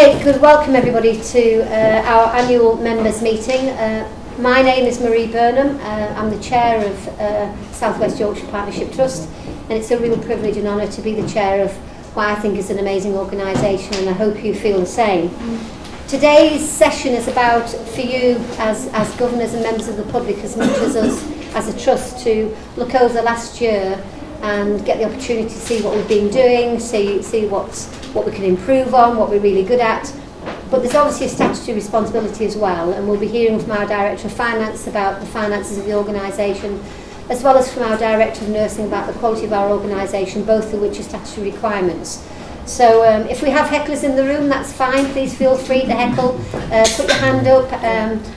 Okay, good. Welcome everybody to our annual members meeting. My name is Marie Burnham. I'm the chair of South West Yorkshire Partnership Trust, and it's a real privilege and honour to be the chair of what I think is an amazing organisation, and I hope you feel the same. Today's session is about, for you as governors and members of the public, as much as us as a trust, to look over the last year and get the opportunity to see what we've been doing, see what we can improve on, what we're really good at. But there's obviously a statutory responsibility as well, and we'll be hearing from our Director of Finance about the finances of the organisation, as well as from our Director of Nursing about the quality of our organisation, both of which are statutory requirements. So if we have hecklers in the room, that's fine. Please feel free to heckle, put your hand up,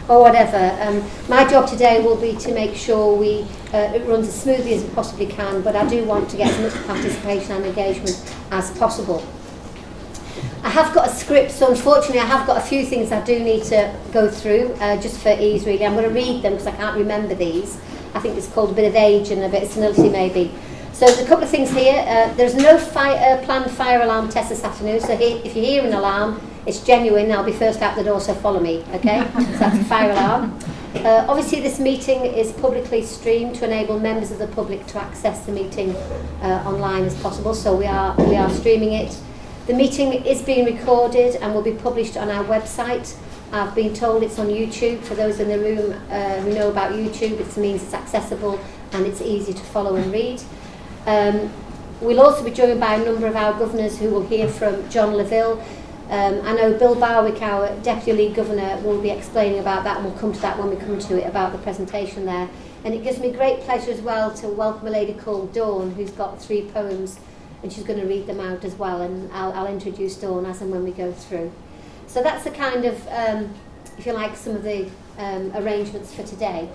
or whatever. My job today will be to make sure it runs as smoothly as it possibly can, but I do want to get as much participation and engagement as possible. I have got a script, so unfortunately I have got a few things I do need to go through, just for ease really. I'm going to read them because I can't remember these. I think it's called a bit of age and a bit of senility maybe. So there's a couple of things here. There's no planned fire alarm test this afternoon, so if you hear an alarm, it's genuine. I'll be first out the door, so follow me, okay? So that's a fire alarm. Obviously this meeting is publicly streamed to enable members of the public to access the meeting online as possible, so we are streaming it. The meeting is being recorded and will be published on our website. I've been told it's on YouTube. For those in the room who know about YouTube, it means it's accessible and it's easy to follow and read. We'll also be joined by a number of our governors who will hear from John Leville. I know Bill Barwick, our Deputy Lead Governor, will be explaining about that, and we'll come to that when we come to it, about the presentation there. And it gives me great pleasure as well to welcome a lady called Dawn, who's got 3 poems, and she's going to read them out as well, and I'll introduce Dawn as and when we go through. So that's the kind of, if you like, some of the arrangements for today.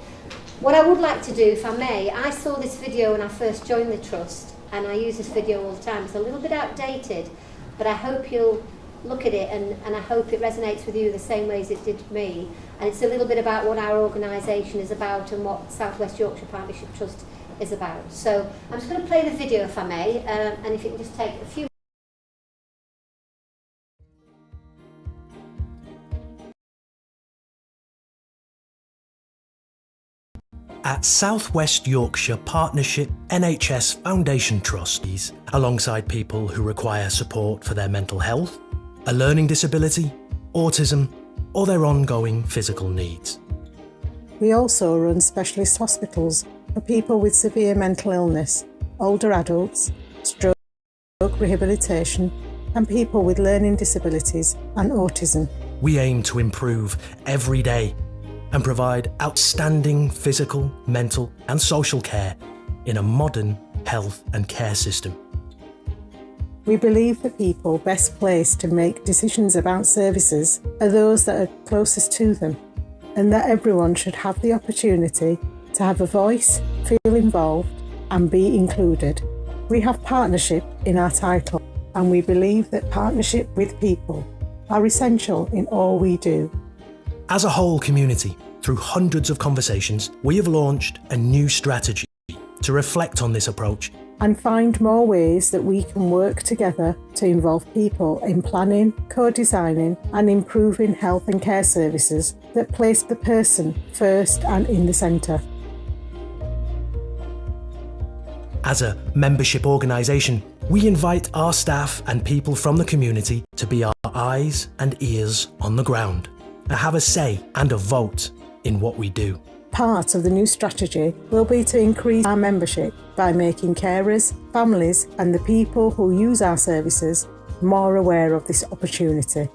What I would like to do, if I may, I saw this video when I first joined the Trust, and I use this video all the time. It's a little bit outdated, but I hope you'll look at it, and I hope it resonates with you the same way as it did me. And it's a little bit about what our organisation is about and what South West Yorkshire Partnership Trust is about. So I'm just going to play the video, if I may, and if you can just take a few. At South West Yorkshire Partnership NHS Foundation Trustees, alongside people who require support for their mental health, a learning disability, autism, or their ongoing physical needs. We also run specialist hospitals for people with severe mental illness, older adults, stroke rehabilitation, and people with learning disabilities and autism. We aim to improve every day and provide outstanding physical, mental, and social care in a modern health and care system. We believe the people best placed to make decisions about services are those that are closest to them, and that everyone should have the opportunity to have a voice, feel involved, and be included. We have partnership in our title, and we believe that partnership with people are essential in all we do. As a whole community, through hundreds of conversations, we have launched a new strategy to reflect on this approach and find more ways that we can work together to involve people in planning, co-designing and improving health and care services that place the person first and in the centre. As a membership organisation, we invite our staff and people from the community to be our eyes and ears on the ground, and have a say and a vote in what we do. Part of the new strategy will be to increase our membership by making carers, families and the people who use our services more aware of this opportunity.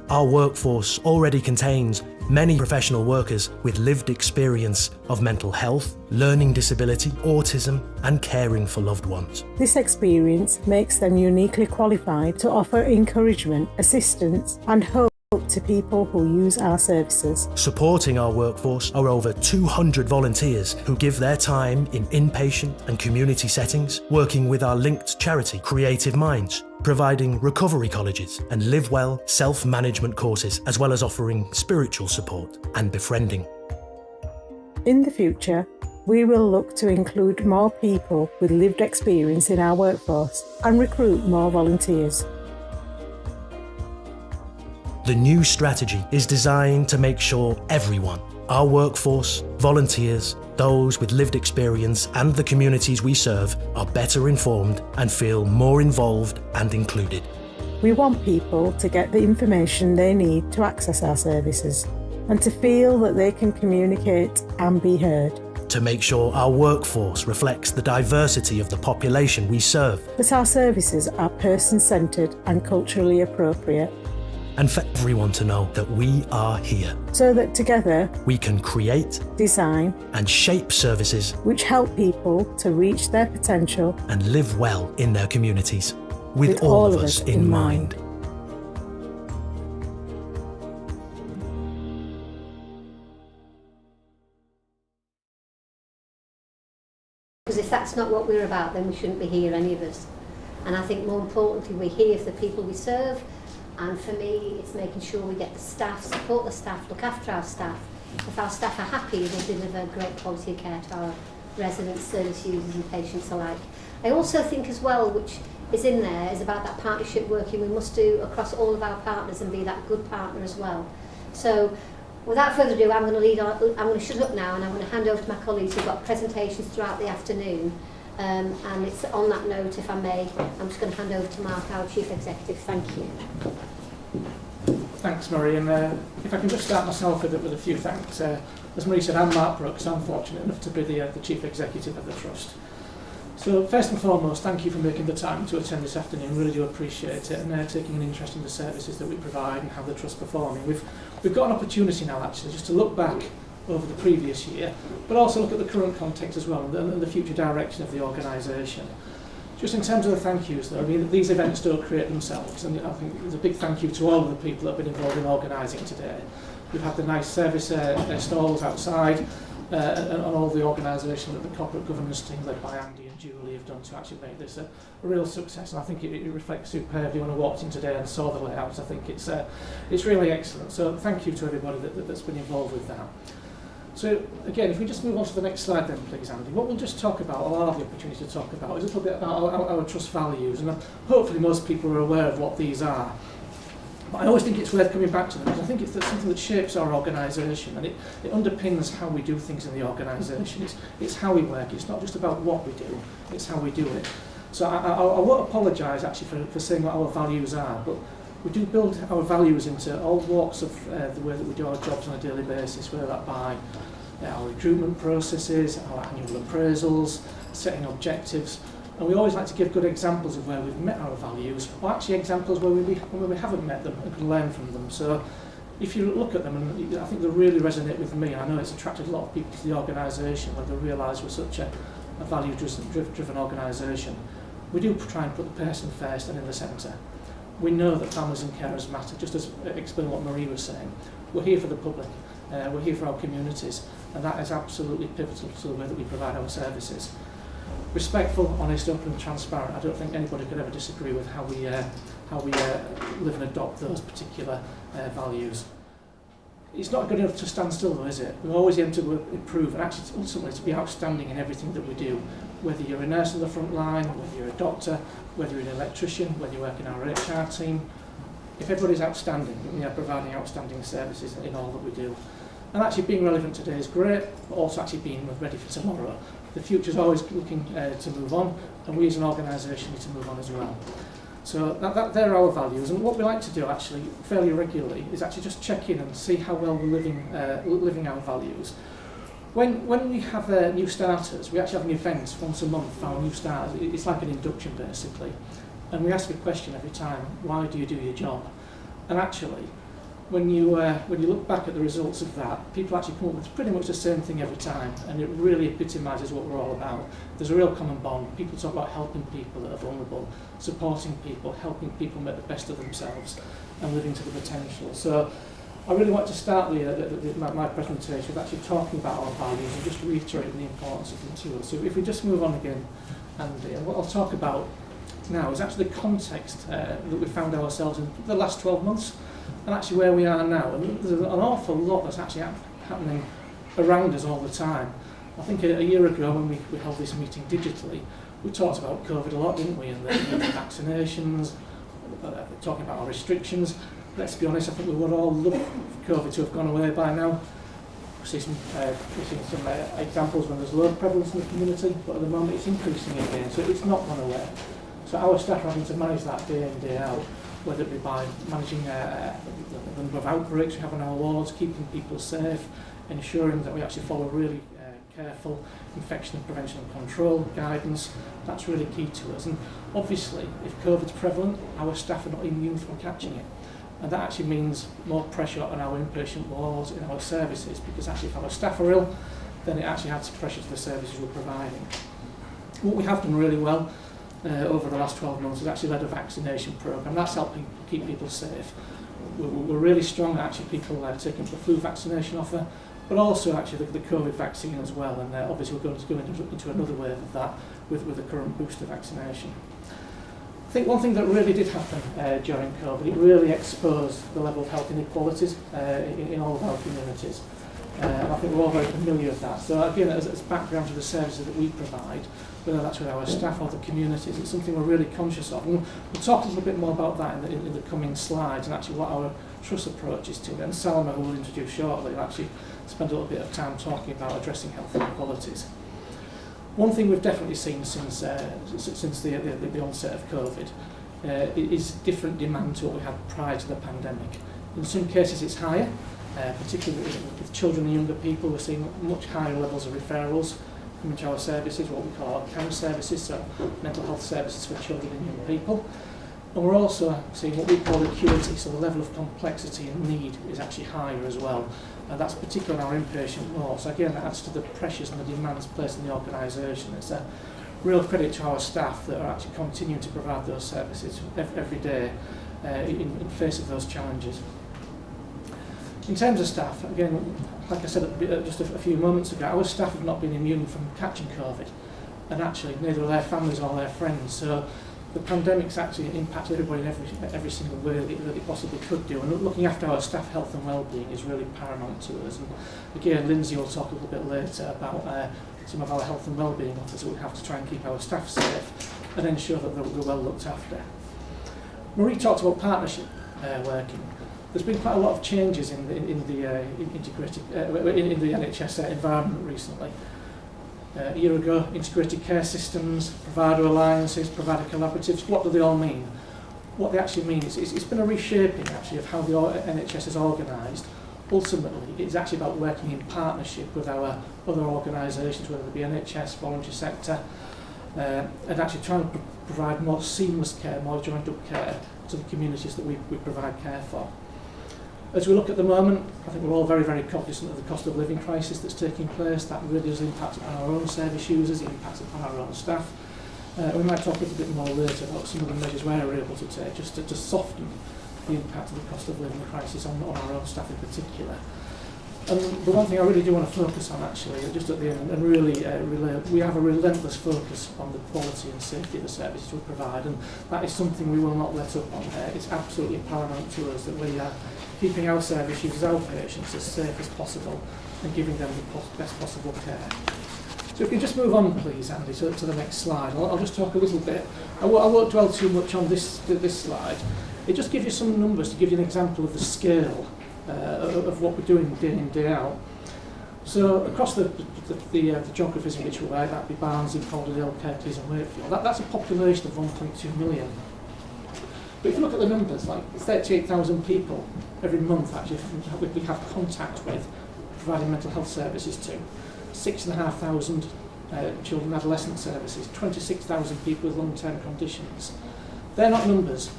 Our workforce already contains many professional workers with lived experience of mental health, learning disability, autism and caring for loved ones. This experience makes them uniquely qualified to offer encouragement, assistance and hope to people who use our services. Supporting our workforce are over 200 volunteers who give their time in inpatient and community settings, working with our linked charity Creative Minds, providing recovery colleges and live well self-management courses, as well as offering spiritual support and befriending. In the future, we will look to include more people with lived experience in our workforce and recruit more volunteers. The new strategy is designed to make sure everyone, our workforce, volunteers, those with lived experience and the communities we serve are better informed and feel more involved and included. We want people to get the information they need to access our services and to feel that they can communicate and be heard. To make sure our workforce reflects the diversity of the population we serve. That our services are person-centred and culturally appropriate. And for everyone to know that we are here. So that together we can create, design and shape services which help people to reach their potential and live well in their communities, with all of us in mind. Because if that's not what we're about, then we shouldn't be here, any of us. And I think more importantly, we're here for the people we serve. And for me, it's making sure we get the staff, support the staff, look after our staff. If our staff are happy, we'll deliver great quality of care to our residents, service users and patients alike. I also think as well, which is in there, is about that partnership working we must do across all of our partners and be that good partner as well. So without further ado, I'm going to shut up now and I'm going to hand over to my colleagues who've got presentations throughout the afternoon. And it's on that note, if I may, I'm just going to hand over to Mark, our Chief Executive. Thank you. Thanks, Marie. And if I can just start myself with a few thanks. As Marie said, I'm Mark Brooks. I'm fortunate enough to be the Chief Executive of the Trust. So first and foremost, thank you for making the time to attend this afternoon. Really do appreciate it, and taking an interest in the services that we provide and how the Trust performing. We've got an opportunity now actually just to look back over the previous year, but also look at the current context as well and the future direction of the organisation. Just in terms of the thank yous though, I mean, these events don't create themselves, and I think there's a big thank you to all of the people that have been involved in organising today. We've had the nice service stalls outside, and all the organisation that the corporate governance team led by Andy and Julie have done to actually make this a real success, and I think it reflects superbly when I walked in today and saw the layouts. I think it's really excellent, so thank you to everybody that's been involved with that. So again, if we just move on to the next slide then please, Andy, what we'll just talk about, or I'll have the opportunity to talk about, is a little bit about our trust values, and hopefully most people are aware of what these are. But I always think it's worth coming back to them because I think it's something that shapes our organisation, and it underpins how we do things in the organisation. It's how we work. It's not just about what we do, it's how we do it. So I won't apologise actually for saying what our values are, but we do build our values into all walks of the way that we do our jobs on a daily basis, whether that by our recruitment processes, our annual appraisals, setting objectives. And we always like to give good examples of where we've met our values, or actually examples where we haven't met them and can learn from them. So if you look at them, and I think they really resonate with me, I know it's attracted a lot of people to the organisation where they realise we're such a value-driven organisation. We do try and put the person first and in the centre. We know that families and carers matter, just as explain what Marie was saying. We're here for the public, we're here for our communities, and that is absolutely pivotal to the way that we provide our services. Respectful, honest, open and transparent. I don't think anybody could ever disagree with how we live and adopt those particular values. It's not good enough to stand still though, is it? We always aim to improve and actually ultimately to be outstanding in everything that we do. Whether you're a nurse on the front line, whether you're a doctor, whether you're an electrician, whether you work in our HR team, if everybody's outstanding, we are providing outstanding services in all that we do. And actually being relevant today is great, but also actually being ready for tomorrow. The future's always looking to move on, and we as an organisation need to move on as well. So they're our values, and what we like to do actually fairly regularly is actually just check in and see how well we're living our values. When we have new starters, we actually have an event once a month for our new starters. It's like an induction basically, and we ask a question every time: why do you do your job? And actually, when you look back at the results of that, people actually come up with pretty much the same thing every time, and it really epitomises what we're all about. There's a real common bond. People talk about helping people that are vulnerable, supporting people, helping people make the best of themselves, and living to the potential. So I really want to start my presentation with actually talking about our values and just reiterating the importance of them to us. So if we just move on again, and what I'll talk about now is actually the context that we found ourselves in the last 12 months, and actually where we are now. And there's an awful lot that's actually happening around us all the time. I think a year ago when we held this meeting digitally, we talked about COVID a lot, didn't we, and the vaccinations, talking about our restrictions. let's be honest, I think we would all love COVID to have gone away by now. We've seen some examples when there's low prevalence in the community, but at the moment it's increasing again, so it's not gone away. So our staff are having to manage that day in, day out, whether it be by managing the number of outbreaks we have on our wards, keeping people safe, ensuring that we actually follow really careful infection prevention and control guidance. That's really key to us. And obviously, if COVID's prevalent, our staff are not immune from catching it. And that actually means more pressure on our inpatient wards in our services, because actually if our staff are ill, then it actually adds pressure to the services we're providing. What we have done really well over the last 12 months is actually led a vaccination programme. That's helping keep people safe. We're really strong at actually people taking the flu vaccination offer, but also actually the COVID vaccine as well, and obviously we're going to go into another wave of that with the current booster vaccination. I think one thing that really did happen during COVID, it really exposed the level of health inequalities in all of our communities. And I think we're all very familiar with that. So again, as background to the services that we provide, whether that's with our staff or the communities, it's something we're really conscious of. And we'll talk a little bit more about that in the coming slides, and actually what our trust approach is to it. And Salma, who we'll introduce shortly, will actually spend a little bit of time talking about addressing health inequalities. One thing we've definitely seen since the onset of COVID is different demand to what we had prior to the pandemic. In some cases it's higher, particularly with children and younger people. We're seeing much higher levels of referrals coming to our services, what we call our CAM services, so mental health services for children and young people. And we're also seeing what we call acuity, so the level of complexity and need is actually higher as well. And that's particularly on our inpatient wards. So again, that adds to the pressures and the demands placed in the organisation. It's a real credit to our staff that are actually continuing to provide those services every day in face of those challenges. In terms of staff, again, like I said just a few moments ago, our staff have not been immune from catching COVID, and actually neither are their families or their friends. So the pandemic's actually impacted everybody in every single way that it possibly could do, and looking after our staff health and well-being is really paramount to us. And again, Lindsay will talk a little bit later about some of our health and well-being offers that we have to try and keep our staff safe and ensure that they're well looked after. Marie talked about partnership working. There's been quite a lot of changes in the NHS environment recently. A year ago, integrated care systems, provider alliances, provider collaboratives, what do they all mean? What they actually mean is it's been a reshaping actually of how the NHS is organised. Ultimately, it's actually about working in partnership with our other organisations, whether it be NHS, voluntary sector, and actually trying to provide more seamless care, more joined up care to the communities that we provide care for. As we look at the moment, I think we're all very, very cognizant of the cost of living crisis that's taking place. That really does impact upon our own service users, it impacts upon our own staff. We might talk a little bit more later about some of the measures we're able to take just to soften the impact of the cost of living crisis on our own staff in particular. And the one thing I really do want to focus on actually, just at the end, and really we have a relentless focus on the quality and safety of the services we provide, and that is something we will not let up on. It's absolutely paramount to us that we are keeping our service users, our patients, as safe as possible and giving them the best possible care. So if we can just move on, please, Andy, to the next slide. I'll just talk a little bit. I won't dwell too much on this slide. It just gives you some numbers to give you an example of the scale of what we're doing day in, day out. So across the geographies in which we work, that'd be Barnsley, Calderdale, Kirklees and Wakefield, that's a population of 1.2 million. But if you look at the numbers, like 38,000 people every month actually we have contact with, providing mental health services to, 6,500 children and adolescent services, 26,000 people with long-term conditions. They're not numbers.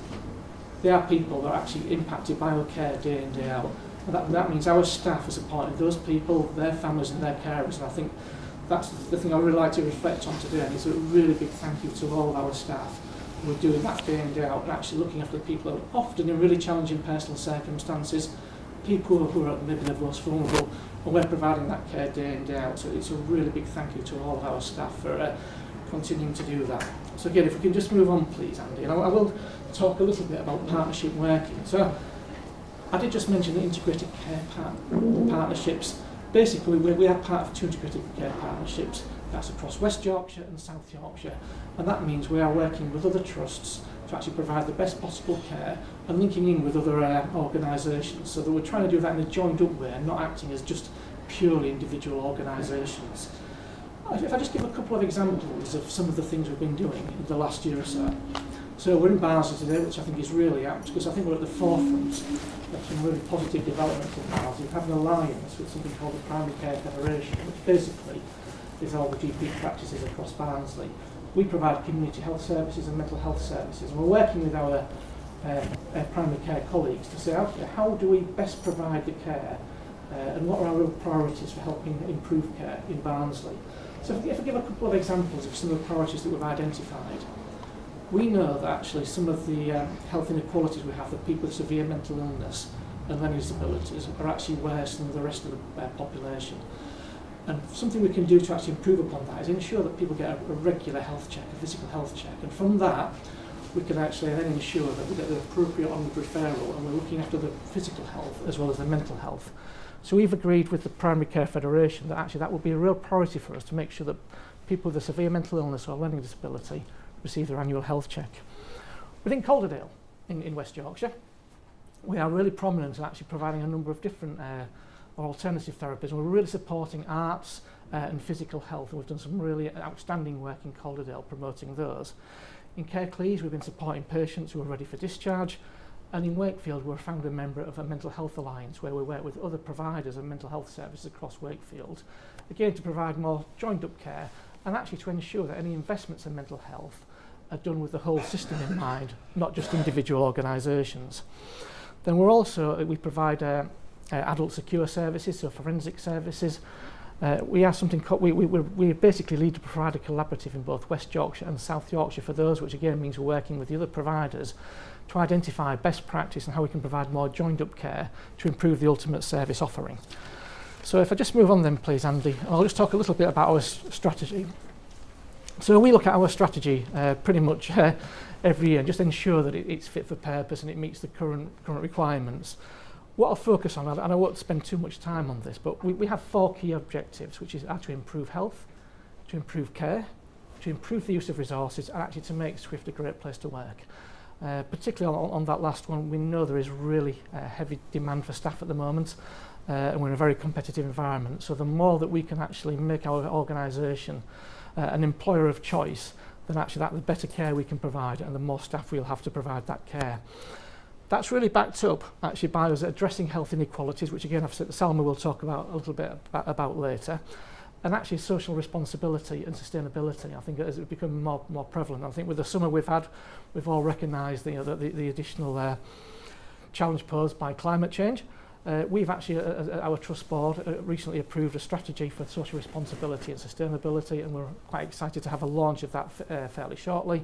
They are people that are actually impacted by our care day in, day out. And that means our staff are supporting those people, their families and their carers. And I think that's the thing I really like to reflect on today. And it's a really big thank you to all of our staff who are doing that day in, day out and actually looking after the people who are often in really challenging personal circumstances, people who are maybe the most vulnerable, and we're providing that care day in, day out. So it's a really big thank you to all of our staff for continuing to do that. So again, if we can just move on, please, Andy. And I will talk a little bit about partnership working. So I did just mention the integrated care partnerships. Basically, we are part of 2 integrated care partnerships. That's across West Yorkshire and South Yorkshire. And that means we are working with other trusts to to actually provide the best possible care and linking in with other organisations, so that we're trying to do that in a joined up way and not acting as just purely individual organisations. If I just give a couple of examples of some of the things we've been doing in the last year or so. So we're in Barnsley today, which I think is really apt, because I think we're at the forefront of some really positive developments in Barnsley. We have an alliance with something called the Primary Care Federation, which basically is all the GP practices across Barnsley. We provide community health services and mental health services, and we're working with our primary care colleagues to say, okay, how do we best provide the care and what are our real priorities for helping improve care in Barnsley. So if I give a couple of examples of some of the priorities that we've identified, we know that actually some of the health inequalities we have for people with severe mental illness and learning disabilities are actually worse than the rest of the population. And something we can do to actually improve upon that is ensure that people get a regular health check, a physical health check, and from that we can actually then ensure that we get the appropriate onward referral and we're looking after the physical health as well as the mental health. So we've agreed with the Primary Care Federation that actually that will be a real priority for us to make sure that people with a severe mental illness or learning disability receive their annual health check. Within Calderdale in West Yorkshire, we are really prominent in actually providing a number of different alternative therapies, and we're really supporting arts and physical health, and we've done some really outstanding work in Calderdale promoting those. In Careclees, we've been supporting patients who are ready for discharge, and in Wakefield we're a founder member of a mental health alliance where we work with other providers of mental health services across Wakefield, again to provide more joined up care and actually to ensure that any investments in mental health are done with the whole system in mind, not just individual organisations. Then we provide adult secure services, so forensic services. We basically lead to provide a collaborative in both West Yorkshire and South Yorkshire for those, which again means we're working with the other providers to identify best practice and how we can provide more joined up care to improve the ultimate service offering. So if I just move on then please, Andy, and I'll just talk a little bit about our strategy. So we look at our strategy pretty much every year and just ensure that it's fit for purpose and it meets the current requirements. What I'll focus on, and I won't spend too much time on this, but we have 4 key objectives, which is to improve health, to improve care, to improve the use of resources, and actually to make SWYPFT a great place to work. Particularly on that last one, we know there is really heavy demand for staff at the moment, and we're in a very competitive environment. So the more that we can actually make our organisation an employer of choice, then actually the better care we can provide, and the more staff we'll have to provide that care. That's really backed up actually by us addressing health inequalities, which again Salma will talk about a little bit about later, and actually social responsibility and sustainability. I think as it's become more prevalent. I think with the summer we've had, we've all recognised the additional challenge posed by climate change. We've actually, our Trust Board, recently approved a strategy for social responsibility and sustainability, and we're quite excited to have a launch of that fairly shortly,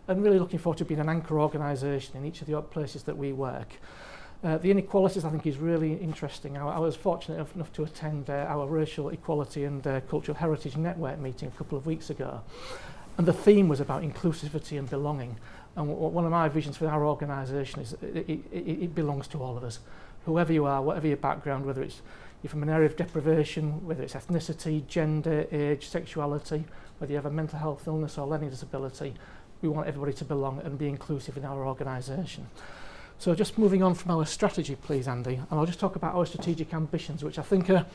and really looking forward to being an anchor organisation in each of the places that we work. The inequalities I think is really interesting. I was fortunate enough to attend our Racial Equality and Cultural Heritage Network meeting a couple of weeks ago, and the theme was about inclusivity and belonging. And one of my visions for our organisation is it belongs to all of us. Whoever you are, whatever your background, whether it's you're from an area of deprivation, whether it's ethnicity, gender, age, sexuality, whether you have a mental health illness or learning disability, we want everybody to belong and be inclusive in our organisation. So just moving on from our strategy, please, Andy, and I'll just talk about our strategic ambitions, which I think are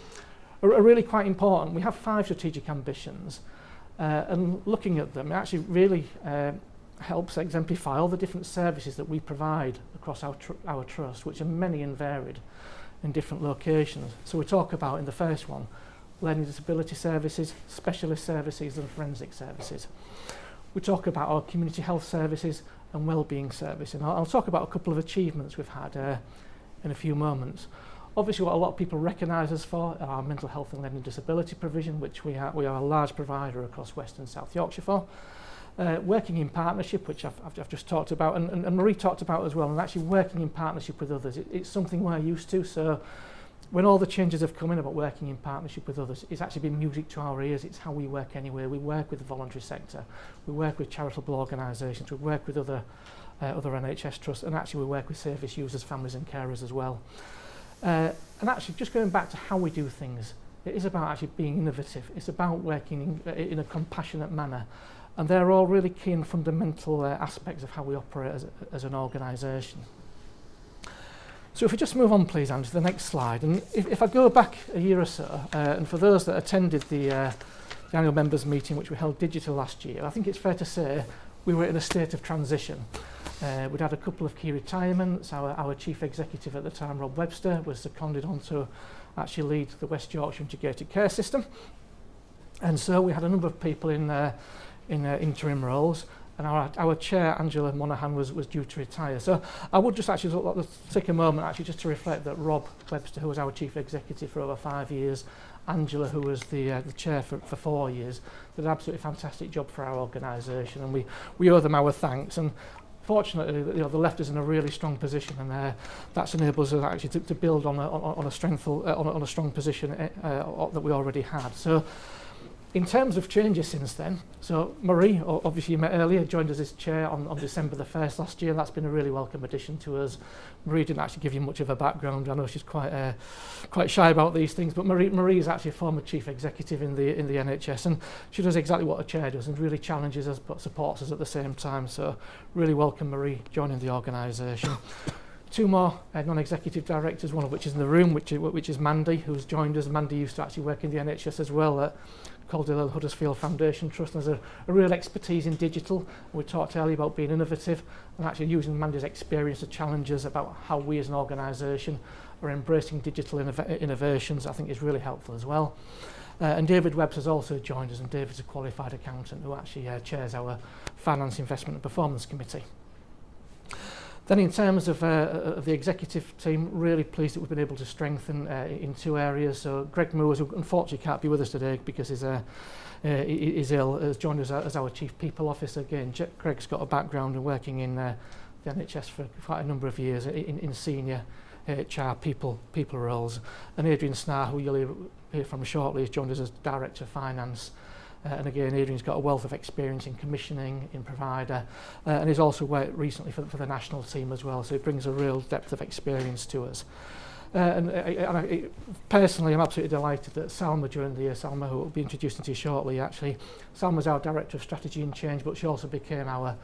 really quite important. We have 5 strategic ambitions, and looking at them, it actually really helps exemplify all the different services that we provide across our trust, which are many and varied in different locations. So we talk about, in the first one, learning disability services, specialist services and forensic services. We talk about our community health services and wellbeing service, and I'll talk about a couple of achievements we've had in a few moments. Obviously what a lot of people recognise us for are our mental health and learning disability provision, which we are a large provider across West and South Yorkshire for. Working in partnership, which I've just talked about, and Marie talked about as well, and actually working in partnership with others. It's something we're used to, so when all the changes have come in about working in partnership with others, it's actually been music to our ears. It's how we work anyway. We work with the voluntary sector, we work with charitable organisations, we work with other NHS trusts, and actually we work with service users, families and carers as well. And actually just going back to how we do things, it is about actually being innovative. It's about working in a compassionate manner. And they're all really key and fundamental aspects of how we operate as an organisation. So if we just move on, please, Andy, to the next slide. And if I go back a year or so, and for those that attended the annual members meeting, which we held digital last year, I think it's fair to say we were in a state of transition. We'd had a couple of key retirements. Our chief executive at the time, Rob Webster, was seconded on to actually lead the West Yorkshire integrated care system. And so we had a number of people in interim roles, and our chair, Angela Monaghan, was due to retire. So I would just actually take a moment actually just to reflect that Rob Webster, who was our chief executive for over 5 years, Angela, who was the chair for 4 years, did an absolutely fantastic job for our organisation, and we owe them our thanks. And fortunately, they left us in a really strong position, and that's enables us actually to build on a strong position that we already had. So, in terms of changes since then, so Marie, obviously you met earlier, joined us as chair on December the 1st last year. That's been a really welcome addition to us. Marie didn't actually give you much of a background. I know she's quite shy about these things, but Marie is actually a former chief executive in the NHS, and she does exactly what a chair does and really challenges us but supports us at the same time. So really welcome Marie joining the organisation. 2 more non-executive directors, one of which is in the room, which is Mandy, who's joined us. Mandy used to actually work in the NHS as well at Caldwell Huddersfield Foundation Trust, and has a real expertise in digital. We talked earlier about being innovative and actually using Mandy's experience to challenge us about how we as an organisation are embracing digital innovations. I think is really helpful as well. And David Webbs has also joined us, and David's a qualified accountant who actually chairs our Finance, Investment and Performance Committee. Then in terms of the executive team, really pleased that we've been able to strengthen in 2 areas. So Greg Moores, who unfortunately can't be with us today because he's ill, has joined us as our Chief People Officer. Again, Greg's got a background in working in the NHS for quite a number of years in senior HR people roles. And Adrian Snar, who you'll hear from shortly, has joined us as Director of Finance. And again, Adrian's got a wealth of experience in commissioning, in provider, and he's also worked recently for the national team as well, so he brings a real depth of experience to us. Personally, I'm absolutely delighted that Salma during the year, Salma, who will be introducing to you shortly, actually, Salma's our Director of Strategy and Change, but she also became our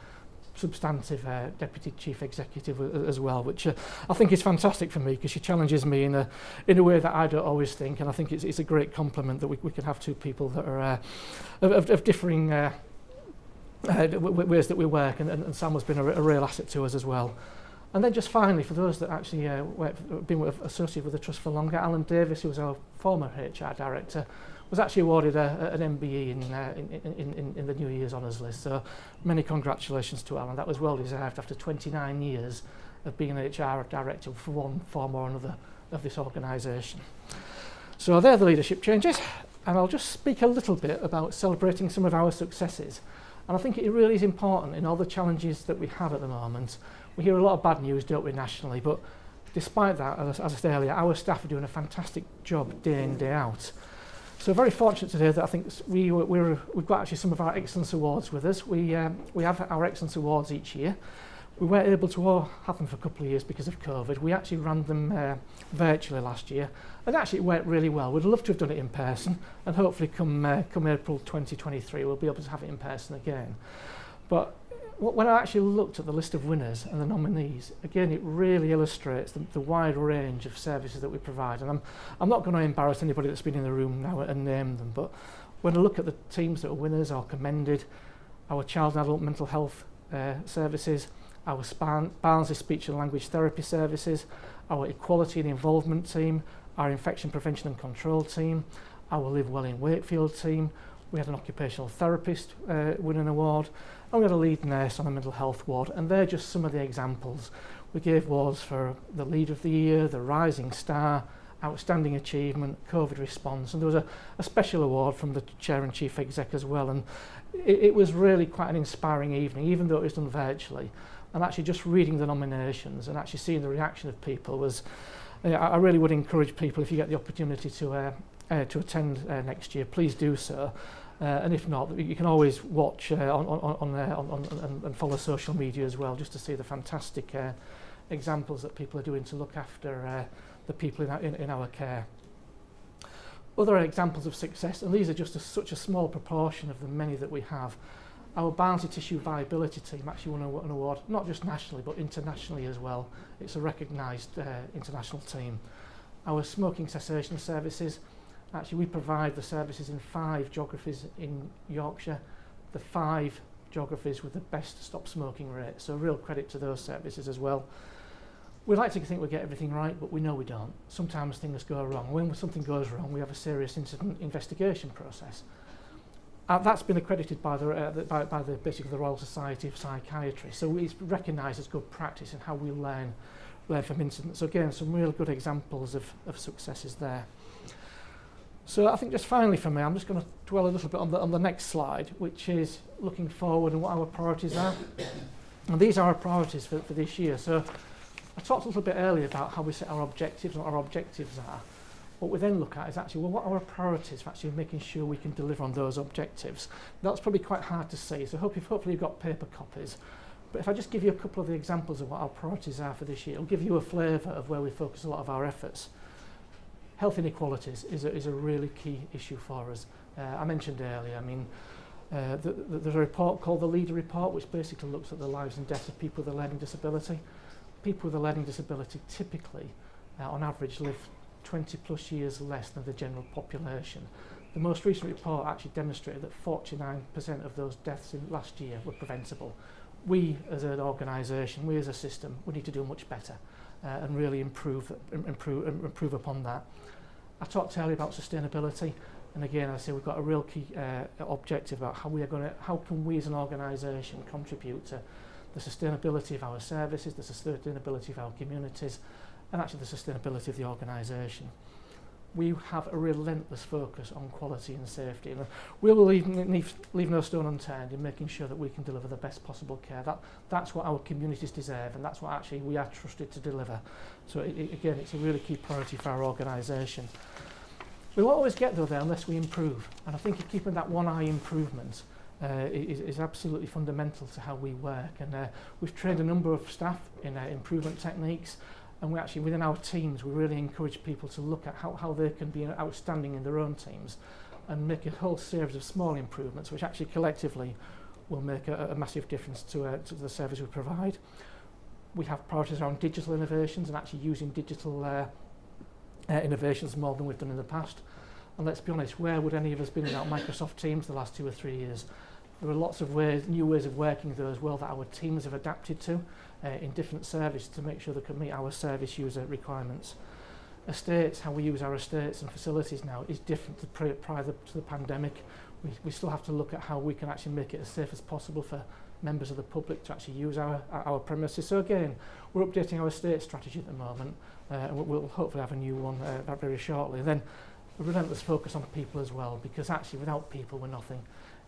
substantive Deputy Chief Executive as well, which I think is fantastic for me because she challenges me in a way that I don't always think, and I think it's a great compliment that we can have 2 people that are of differing ways that we work, and Salma's been a real asset to us as well. And then just finally, for those that actually been associated with the Trust for longer, Alan Davis, who was our former HR Director, was actually awarded an MBE in the New Year's Honours List. So many congratulations to Alan. That was well deserved after 29 years of being an HR Director for one form or another of this organisation. So they're the leadership changes, and I'll just speak a little bit about celebrating some of our successes. And I think it really is important in all the challenges that we have at the moment. We hear a lot of bad news, don't we, nationally, but despite that, as I said earlier, our staff are doing a fantastic job day in, day out. So very fortunate today that I think we've got actually some of our Excellence Awards with us. We have our Excellence Awards each year. We weren't able to have them for a couple of years because of COVID. We actually ran them virtually last year, and actually it went really well. We'd love to have done it in person, and hopefully come April 2023 we'll be able to have it in person again. But when I actually looked at the list of winners and the nominees, again, it really illustrates the wide range of services that we provide. And I'm not going to embarrass anybody that's been in the room now and name them, but when I look at the teams that are winners or commended, our child and adult mental health services, our Barnsley speech and language therapy services, our equality and involvement team, our infection prevention and control team, our Live Well in Wakefield team. We had an occupational therapist win an award, and we had a lead nurse on a mental health ward, and they're just some of the examples. We gave awards for the Lead of the Year, the Rising Star, Outstanding Achievement, COVID Response, and there was a special award from the Chair and Chief Exec as well, and it was really quite an inspiring evening, even though it was done virtually. And actually just reading the nominations and actually seeing the reaction of people was, I really would encourage people, if you get the opportunity to attend next year, please do so. And if not, you can always watch and follow social media as well, just to see the fantastic examples that people are doing to look after the people in our care. Other examples of success, and these are just such a small proportion of the many that we have. Our Barnsley Tissue Viability Team actually won an award, not just nationally but internationally as well. It's a recognised international team. Our smoking cessation services, actually we provide the services in 5 geographies in Yorkshire, the 5 geographies with the best stop smoking rate, so real credit to those services as well. We like to think we get everything right, but we know we don't. Sometimes things go wrong. When something goes wrong, we have a serious incident investigation process. That's been accredited by basically the Royal Society of Psychiatry, so it's recognised as good practice in how we learn from incidents. So again, some real good examples of successes there. So I think just finally for me, I'm just going to dwell a little bit on the next slide, which is looking forward and what our priorities are. And these are our priorities for this year. So I talked a little bit earlier about how we set our objectives and what our objectives are. What we then look at is actually, well, what are our priorities for actually making sure we can deliver on those objectives? That's probably quite hard to see, so hopefully you've got paper copies. But if I just give you a couple of the examples of what our priorities are for this year, it'll give you a flavour of where we focus a lot of our efforts. Health inequalities is a really key issue for us. I mentioned earlier, there's a report called the Leader Report, which basically looks at the lives and deaths of people with a learning disability. People with a learning disability typically, on average, live 20 plus years less than the general population. The most recent report actually demonstrated that 49% of those deaths in last year were preventable. We as an organisation, we as a system, we need to do much better and really improve upon that. I talked earlier about sustainability, and again I say we've got a real key objective about how can we as an organisation contribute to the sustainability of our services, the sustainability of our communities, and actually the sustainability of the organisation. We have a relentless focus on quality and safety, and we will leave no stone unturned in making sure that we can deliver the best possible care. That's what our communities deserve, and that's what actually we are trusted to deliver. So again, it's a really key priority for our organisation. We won't always get there unless we improve, and I think keeping that one-eye improvement is absolutely fundamental to how we work. And we've trained a number of staff in improvement techniques. And we actually, within our teams, we really encourage people to look at how they can be outstanding in their own teams and make a whole series of small improvements, which actually collectively will make a massive difference to the service we provide. We have priorities around digital innovations and actually using digital innovations more than we've done in the past. And let's be honest, where would any of us been without Microsoft Teams the last 2 or 3 years? There are lots of new ways of working there as well that our teams have adapted to in different services to make sure they can meet our service user requirements. Estates, how we use our estates and facilities now is different to prior to the pandemic. We still have to look at how we can actually make it as safe as possible for members of the public to actually use our premises. So again, we're updating our estate strategy at the moment, and we'll hopefully have a new one very shortly. And then a relentless focus on people as well, because actually without people we're nothing.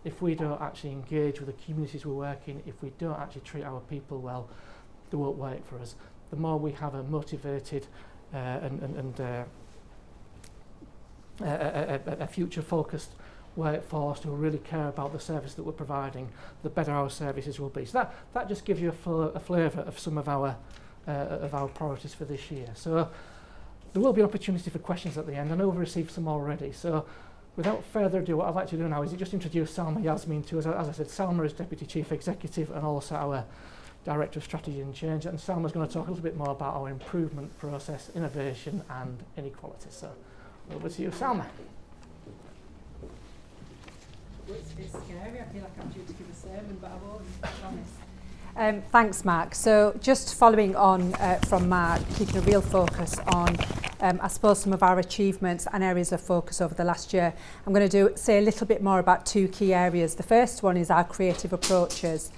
If we don't actually engage with the communities we work in, if we don't actually treat our people well, they won't work for us. The more we have a motivated a future-focused workforce who really care about the service that we're providing, the better our services will be. So that just gives you a flavour of some of our priorities for this year. So there will be an opportunity for questions at the end. I know we've received some already. So without further ado, what I'd like to do now is just introduce Salma Yasmin to us. As I said, Salma is Deputy Chief Executive and also our Director of Strategy and Change. And Salma's going to talk a little bit more about our improvement process, innovation and inequality. So over to you, Salma. It's a bit scary. I feel like I'm due to give a sermon, but I won't, I promise. Thanks, Mark. So just following on from Mark, keeping a real focus on, I suppose, some of our achievements and areas of focus over the last year. I'm going to say a little bit more about 2 key areas. The first one is our creative approaches.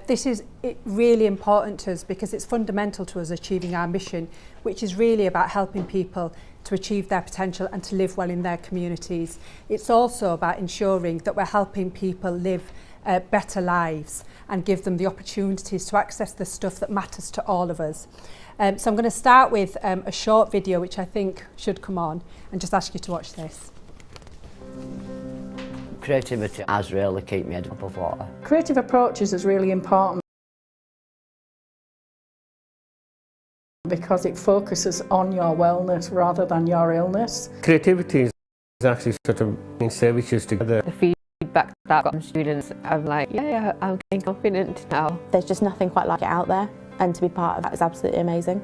This is really important to us because it's fundamental to us achieving our mission, which is really about helping people to achieve their potential and to live well in their communities. It's also about ensuring that we're helping people live better lives and give them the opportunities to access the stuff that matters to all of us. So I'm going to start with a short video which I think should come on and just ask you to watch this. Creativity has really kept me above water. Creative approaches is really important because it focuses on your wellness rather than your illness. Creativity is actually sort of bringing services together. The feedback that I've got from students, I'm like, yeah, I'm getting confident now. There's just nothing quite like it out there, and to be part of that is absolutely amazing.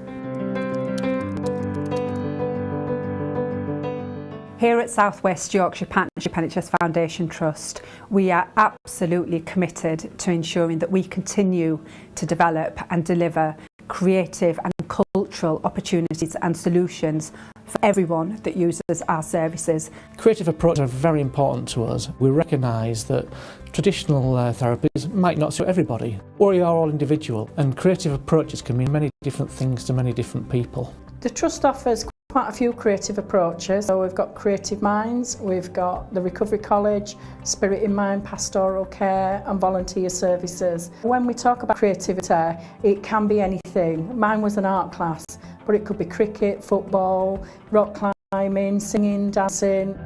Here at South West Yorkshire Partnership NHS Foundation Trust, we are absolutely committed to ensuring that we continue to develop and deliver creative and cultural opportunities and solutions for everyone that uses our services. Creative approaches are very important to us. We recognise that traditional therapies might not suit everybody. We are all individual, and creative approaches can mean many different things to many different people. The Trust offers quite a few creative approaches. So we've got Creative Minds, we've got the Recovery College, Spirit in Mind, Pastoral Care and Volunteer Services. When we talk about creativity, it can be anything. Mine was an art class, but it could be cricket, football, rock climbing, singing, dancing.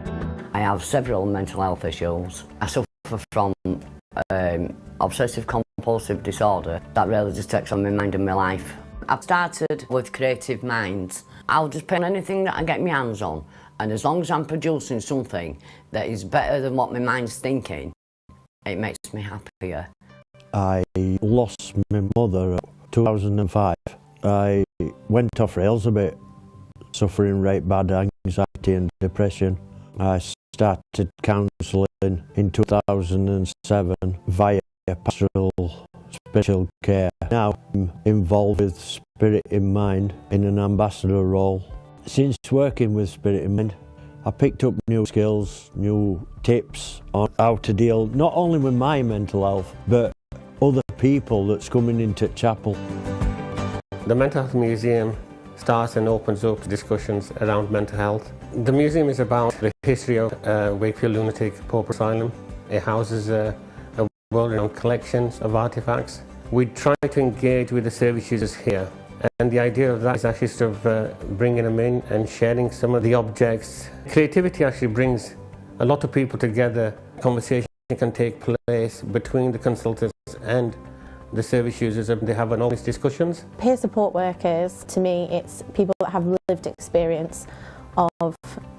I have several mental health issues. I suffer from obsessive compulsive disorder that really just takes on my mind and my life. I've started with Creative Minds. I'll just put on anything that I get my hands on, and as long as I'm producing something that is better than what my mind's thinking, it makes me happier. I lost my mother in 2005. I went off rails a bit, suffering right bad anxiety and depression. I started counselling in 2007 via pastoral special care. Now I'm involved with Spirit in Mind in an ambassador role. Since working with Spirit in Mind, I picked up new skills, new tips on how to deal not only with my mental health, but other people that's coming into chapel. The Mental Health Museum starts and opens up discussions around mental health. The museum is about the history of Wakefield Lunatic Pauper Asylum. It houses a world-renowned collections of artefacts. We try to engage with the service users here, and the idea of that is actually sort of bringing them in and sharing some of the objects. Creativity actually brings a lot of people together. Conversation can take place between the consultants and the service users, and they have honest discussions. Peer support workers, to me, it's people that have lived experience of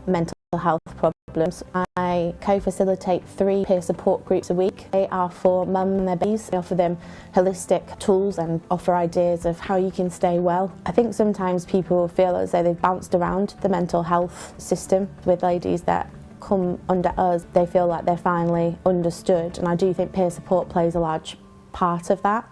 mental health problems. I co-facilitate 3 peer support groups a week. They are for mum and their babies. I offer them holistic tools and offer ideas of how you can stay well. I think sometimes people feel as though they've bounced around the mental health system. With ladies that come under us, they feel like they're finally understood, and I do think peer support plays a large part of that.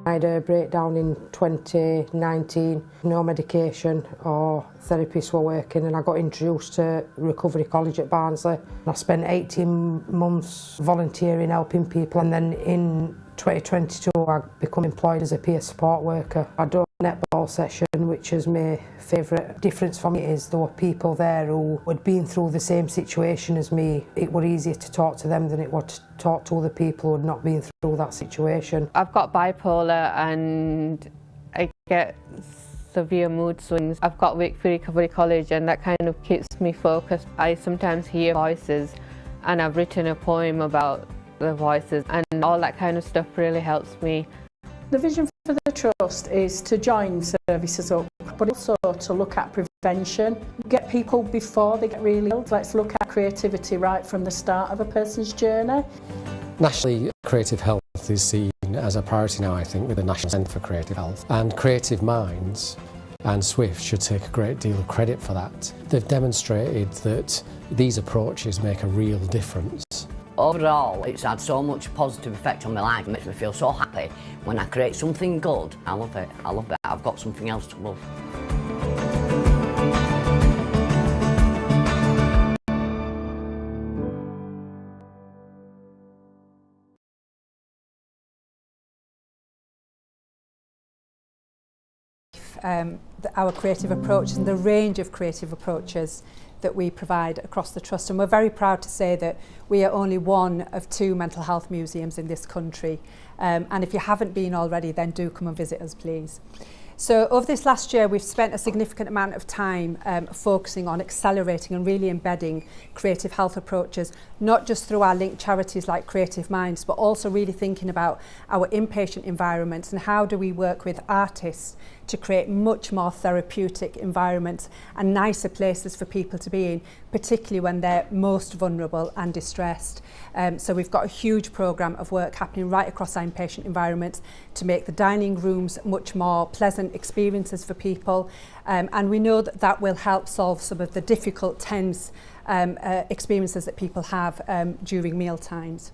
I had a breakdown in 2019, no medication or therapists were working, and I got introduced to Recovery College at Barnsley. I spent 18 months volunteering, helping people, and then in 2022 I became employed as a peer support worker. I do a netball session, which is my favourite. Difference for me is there were people there who had been through the same situation as me. It was easier to talk to them than it was to talk to other people who had not been through that situation. I've got bipolar and I get severe mood swings. I've got Wakefield Recovery College, and that kind of keeps me focused. I sometimes hear voices, and I've written a poem about the voices, and all that kind of stuff really helps me. The vision for the Trust is to join services up, but also to look at prevention, get people before they get really ill. Let's look at creativity right from the start of a person's journey. Nationally, creative health is seen as a priority now, I think, with the National Centre for Creative Health. And Creative Minds and SWYPFT should take a great deal of credit for that. They've demonstrated that these approaches make a real difference. Overall, it's had so much positive effect on my life. It makes me feel so happy when I create something good. I love it. I love that. I've got something else to love. Our creative approach and the range of creative approaches that we provide across the Trust, and we're very proud to say that we are only one of 2 mental health museums in this country, and if you haven't been already, then do come and visit us, please. So over this last year, we've spent a significant amount of time focusing on accelerating and really embedding creative health approaches, not just through our linked charities like Creative Minds, but also really thinking about our inpatient environments and how do we work with artists to create much more therapeutic environments and nicer places for people to be in, particularly when they're most vulnerable and distressed. So we've got a huge programme of work happening right across our inpatient environments to make the dining rooms much more pleasant experiences for people, and we know that that will help solve some of the difficult, tense experiences that people have during meal times.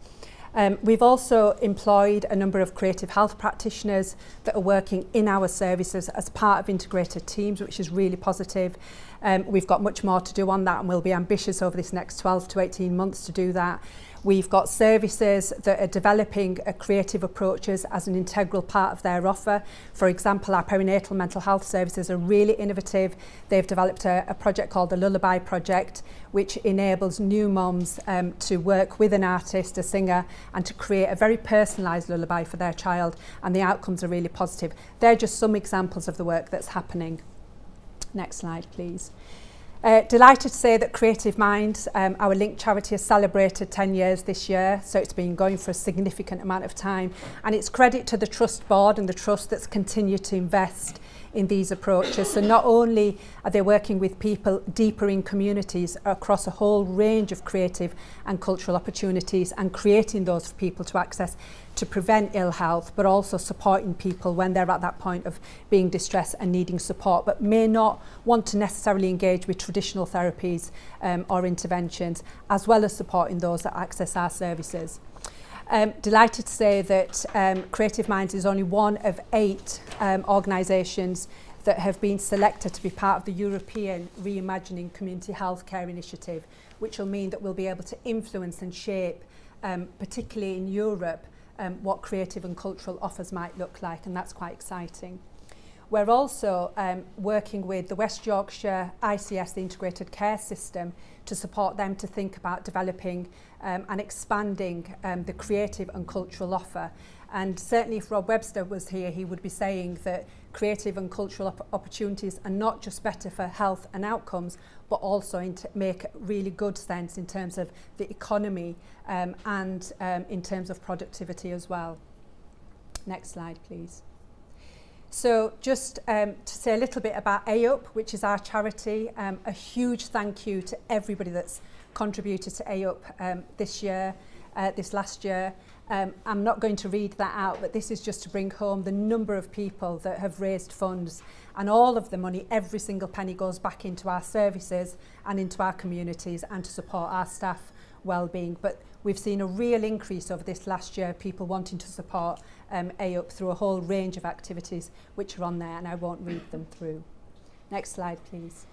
We've also employed a number of creative health practitioners that are working in our services as part of integrated teams, which is really positive. We've got much more to do on that, and we'll be ambitious over this next 12 to 18 months to do that. We've got services that are developing creative approaches as an integral part of their offer. For example, our perinatal mental health services are really innovative. They've developed a project called the Lullaby Project, which enables new mums to work with an artist, a singer, and to create a very personalised lullaby for their child, and the outcomes are really positive. They're just some examples of the work that's happening. Next slide, please. Delighted to say that Creative Minds, our linked charity, has celebrated 10 years this year, so it's been going for a significant amount of time, and it's credit to the Trust Board and the Trust that's continued to invest in these approaches. So not only are they working with people deeper in communities across a whole range of creative and cultural opportunities and creating those for people to access to prevent ill health, but also supporting people when they're at that point of being distressed and needing support, but may not want to necessarily engage with traditional therapies or interventions, as well as supporting those that access our services. Delighted to say that Creative Minds is only one of 8 organisations that have been selected to be part of the European Reimagining Community Healthcare Initiative, which will mean that we'll be able to influence and shape, particularly in Europe, what creative and cultural offers might look like, and that's quite exciting. We're also working with the West Yorkshire ICS, the Integrated Care System, to support them to think about developing and expanding the creative and cultural offer. And certainly if Rob Webster was here, he would be saying that creative and cultural opportunities are not just better for health and outcomes, but also make really good sense in terms of the economy and in terms of productivity as well. Next slide, please. So just to say a little bit about AUP, which is our charity, a huge thank you to everybody that's contributed to AUP this last year. I'm not going to read that out, but this is just to bring home the number of people that have raised funds, and all of the money, every single penny, goes back into our services and into our communities and to support our staff well-being. But we've seen a real increase over this last year, people wanting to support AUP through a whole range of activities which are on there, and I won't read them through. Next slide, please.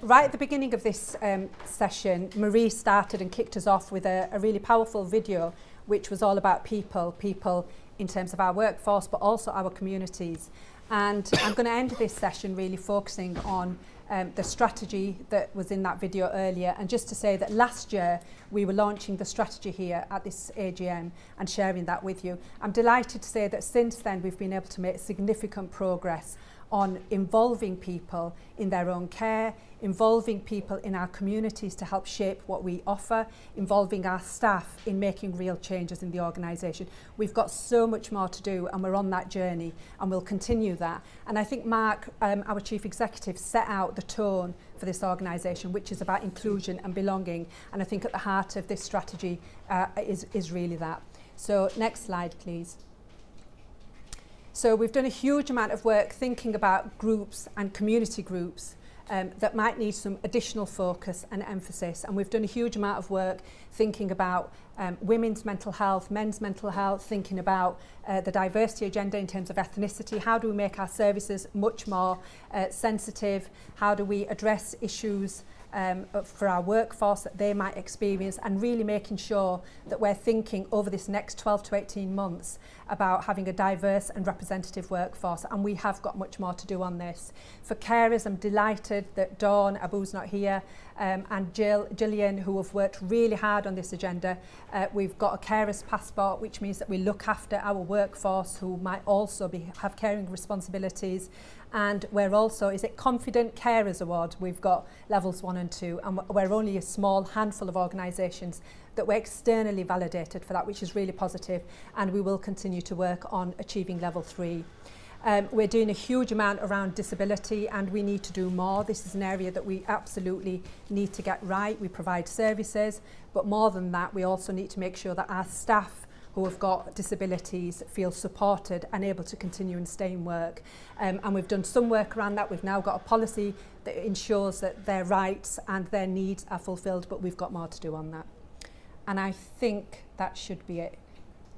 Right at the beginning of this session, Marie started and kicked us off with a really powerful video which was all about people in terms of our workforce, but also our communities. And I'm going to end this session really focusing on the strategy that was in that video earlier, and just to say that last year we were launching the strategy here at this AGM and sharing that with you. I'm delighted to say that since then we've been able to make significant progress on involving people in their own care, involving people in our communities to help shape what we offer, involving our staff in making real changes in the organisation. We've got so much more to do, and we're on that journey, and we'll continue that. And I think Mark, our Chief Executive, set out the tone for this organisation, which is about inclusion and belonging, and I think at the heart of this strategy is really that. So next slide, please. So we've done a huge amount of work thinking about groups and community groups that might need some additional focus and emphasis, and we've done a huge amount of work thinking about women's mental health, men's mental health, thinking about the diversity agenda in terms of ethnicity. How do we make our services much more sensitive? How do we address issues for our workforce that they might experience, and really making sure that we're thinking over this next 12 to 18 months about having a diverse and representative workforce, and we have got much more to do on this. For carers, I'm delighted that Dawn, Abu's not here, and Gillian, who have worked really hard on this agenda. We've got a carers passport, which means that we look after our workforce who might also have caring responsibilities. And we're also, Confident Carers Award? We've got levels 1 and 2, and we're only a small handful of organisations that were externally validated for that, which is really positive, and we will continue to work on achieving level 3. We're doing a huge amount around disability, and we need to do more. This is an area that we absolutely need to get right. We provide services, but more than that, we also need to make sure that our staff who have got disabilities feel supported and able to continue and stay in work. And we've done some work around that. We've now got a policy that ensures that their rights and their needs are fulfilled, but we've got more to do on that. And I think that should be it.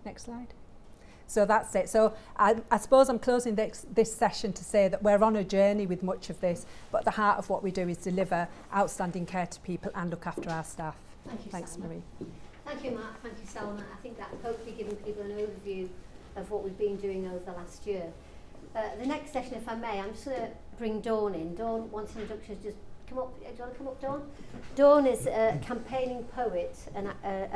Next slide. So that's it. So I suppose I'm closing this session to say that we're on a journey with much of this, but the heart of what we do is deliver outstanding care to people and look after our staff. Thank you, Thanks, Salma. Marie. Thank you, Mark. Thank you, Salma. I think that hopefully giving people an overview of what we've been doing over the last year. The next session, if I may, I'm just going to bring Dawn in. Dawn wants an introduction. Just come up. Do you want to come up, Dawn? Dawn is a campaigning poet and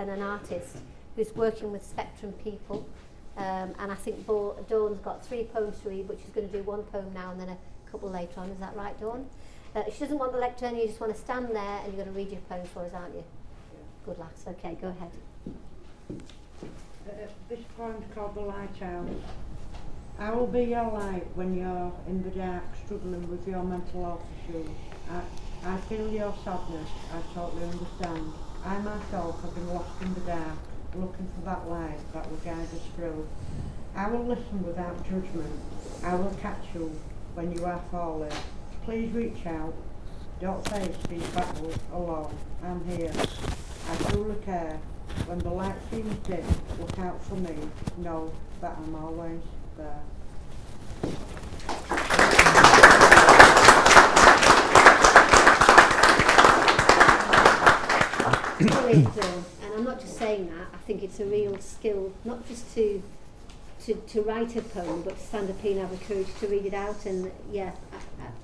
an artist who's working with spectrum people. And I think Dawn's got 3 poems to read, but she's going to do 1 poem now and then a couple later on. Is that right, Dawn? She doesn't want the lectern. You just want to stand there and you're going to read your poem for us, aren't you? Good lass. Okay, go ahead. This poem's called The Lighthouse. I will be your light when you're in the dark struggling with your mental health issues. I feel your sadness, I totally understand. I myself have been lost in the dark, looking for that light that will guide us through. I will listen without judgment. I will catch you when you are falling. Please reach out. Don't face these battles alone. I'm here. I truly care. When the light seems dim, look out for me. Know that I'm always there. Brilliant, Dawn. And I'm not just saying that. I think it's a real skill, not just to write a poem, but to stand up here and have the courage to read it out. And yeah,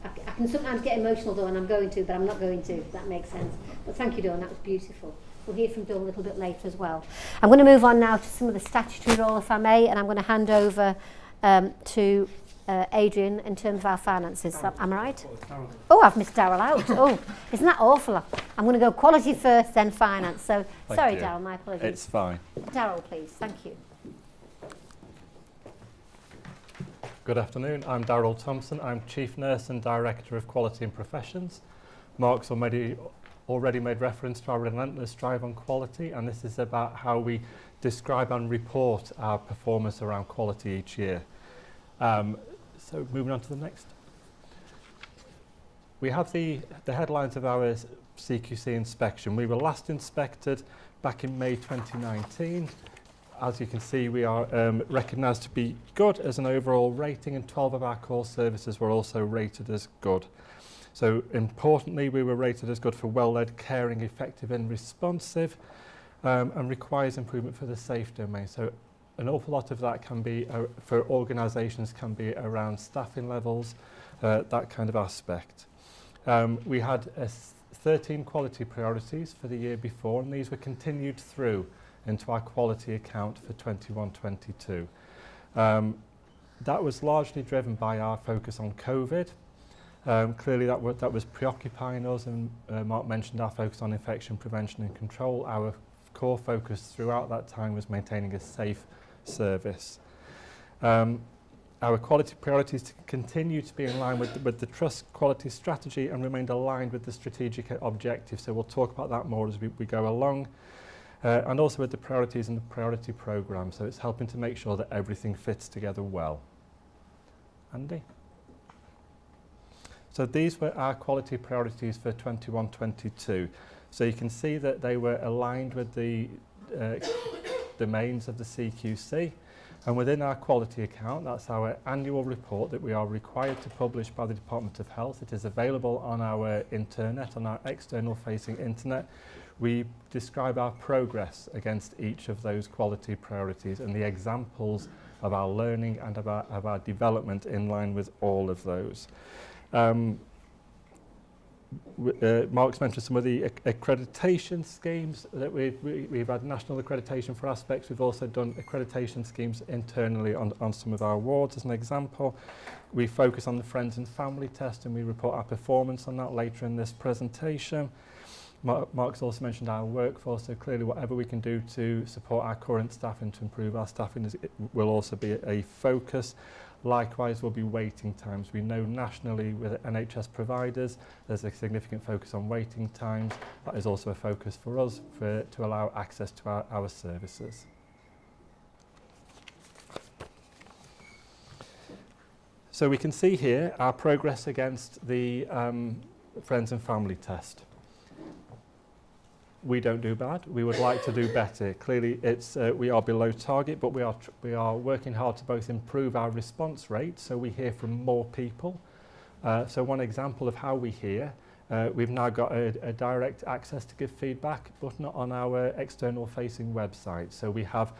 I can sometimes get emotional, Dawn, and I'm going to, but I'm not going to, if that makes sense. But thank you, Dawn, that was beautiful. We'll hear from Dawn a little bit later as well. I'm going to move on now to some of the statutory role, if I may, and I'm going to hand over to Adrian in terms of our finances. Am I right? Oh, I've missed Darryl out. Oh, isn't that awful? I'm going to go quality first, then finance. So, sorry, Darryl, my apologies. It's fine. Darryl, please. Thank you. Good afternoon. I'm Darryl Thompson. I'm Chief Nurse and Director of Quality and Professions. Mark's already made reference to our relentless drive on quality, and this is about how we describe and report our performance around quality each year. So moving on to the next. We have the headlines of our CQC inspection. We were last inspected back in May 2019. As you can see, we are recognised to be good as an overall rating, and 12 of our core services were also rated as good. So importantly, we were rated as good for well-led, caring, effective and responsive, and requires improvement for the safe domain. So an awful lot of that can be, for organisations, can be around staffing levels, that kind of aspect. We had 13 quality priorities for the year before, and these were continued through into our quality account for 21-22. That was largely driven by our focus on COVID. Clearly that was preoccupying us, and Mark mentioned our focus on infection prevention and control. Our core focus throughout that time was maintaining a safe service. Our quality priorities continue to be in line with the Trust quality strategy and remained aligned with the strategic objectives. So we'll talk about that more as we go along. And also with the priorities and the priority programme. So it's helping to make sure that everything fits together well. Andy? So these were our quality priorities for 21-22. So you can see that they were aligned with the domains of the CQC. And within our quality account, that's our annual report that we are required to publish by the Department of Health. It is available on our internet, on our external facing internet. We describe our progress against each of those quality priorities and the examples of our learning and of our development in line with all of those. Mark's mentioned some of the accreditation schemes that we've had national accreditation for aspects. We've also done accreditation schemes internally on some of our awards. As an example, we focus on the Friends and Family test, and we report our performance on that later in this presentation. Mark's also mentioned our workforce, so clearly whatever we can do to support our current staff and to improve our staffing will also be a focus. Likewise will be waiting times. We know nationally with NHS providers there's a significant focus on waiting times. That is also a focus for us to allow access to our services. So we can see here our progress against the friends and family test. We don't do bad. We would like to do better. Clearly, we are below target, but we are working hard to both improve our response rate, so we hear from more people. So one example of how we hear, we've now got a direct access to give feedback, but not on our external-facing website. So we have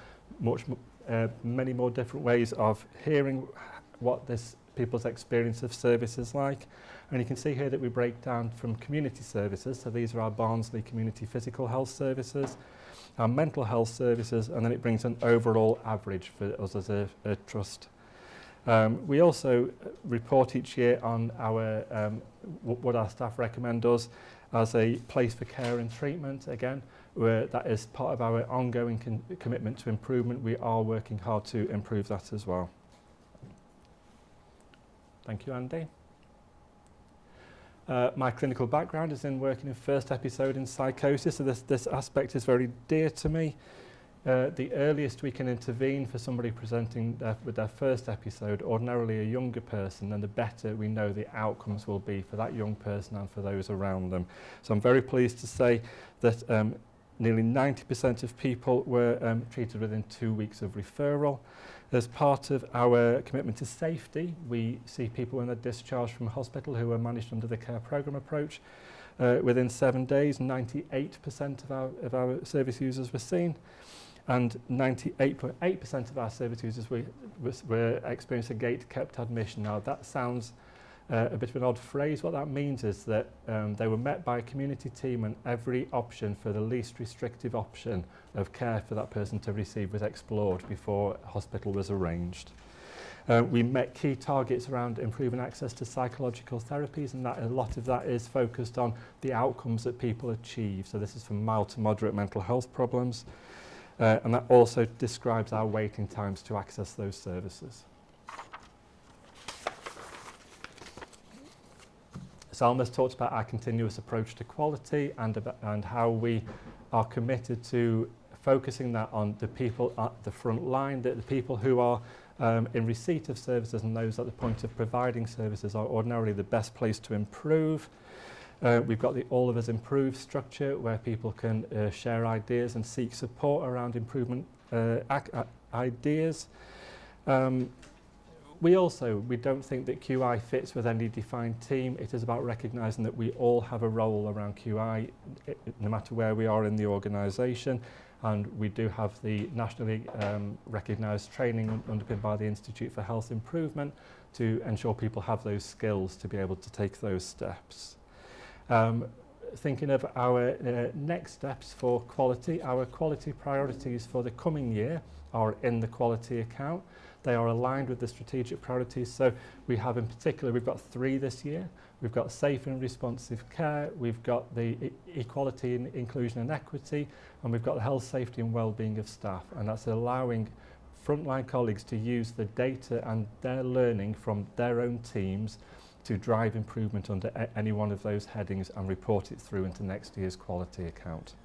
many more different ways of hearing what people's experience of service is like. And you can see here that we break down from community services, so these are our Barnsley community physical health services, our mental health services, and then it brings an overall average for us as a trust. We also report each year on our what our staff recommend us as a place for care and treatment. Again, that is part of our ongoing commitment to improvement. We are working hard to improve that as well. Thank you, Andy. My clinical background is in working in first episode in psychosis, so this aspect is very dear to me. The earliest we can intervene for somebody presenting with their first episode, ordinarily a younger person, then the better we know the outcomes will be for that young person and for those around them. So I'm very pleased to say that nearly 90% of people were treated within 2 weeks of referral. As part of our commitment to safety, we see people when they're discharged from hospital who are managed under the care programme approach. Within 7 days, 98% of our service users were seen, and 98.8% of our service users were experiencing a gate-kept admission. Now, that sounds a bit of an odd phrase. What that means is that they were met by a community team and every option for the least restrictive option of care for that person to receive was explored before hospital was arranged. We met key targets around improving access to psychological therapies, and a lot of that is focused on the outcomes that people achieve. So this is from mild to moderate mental health problems, and that also describes our waiting times to access those services. Salma's talked about our continuous approach to quality and how we are committed to focusing that on the people at the front line, the people who are in receipt of services and those at the point of providing services are ordinarily the best place to improve. We've got the All of Us Improve structure where people can share ideas and seek support around improvement ideas. We don't think that QI fits with any defined team. It is about recognising that we all have a role around QI, no matter where we are in the organisation. And we do have the nationally recognised training underpinned by the Institute for Health Improvement to ensure people have those skills to be able to take those steps. Thinking of our next steps for quality, our quality priorities for the coming year are in the quality account. They are aligned with the strategic priorities. So we have in particular, we've got 3 this year. We've got safe and responsive care, we've got the equality and inclusion and equity, and we've got the health, safety and well-being of staff. And that's allowing frontline colleagues to use the data and their learning from their own teams to drive improvement under any one of those headings and report it through into next year's quality account.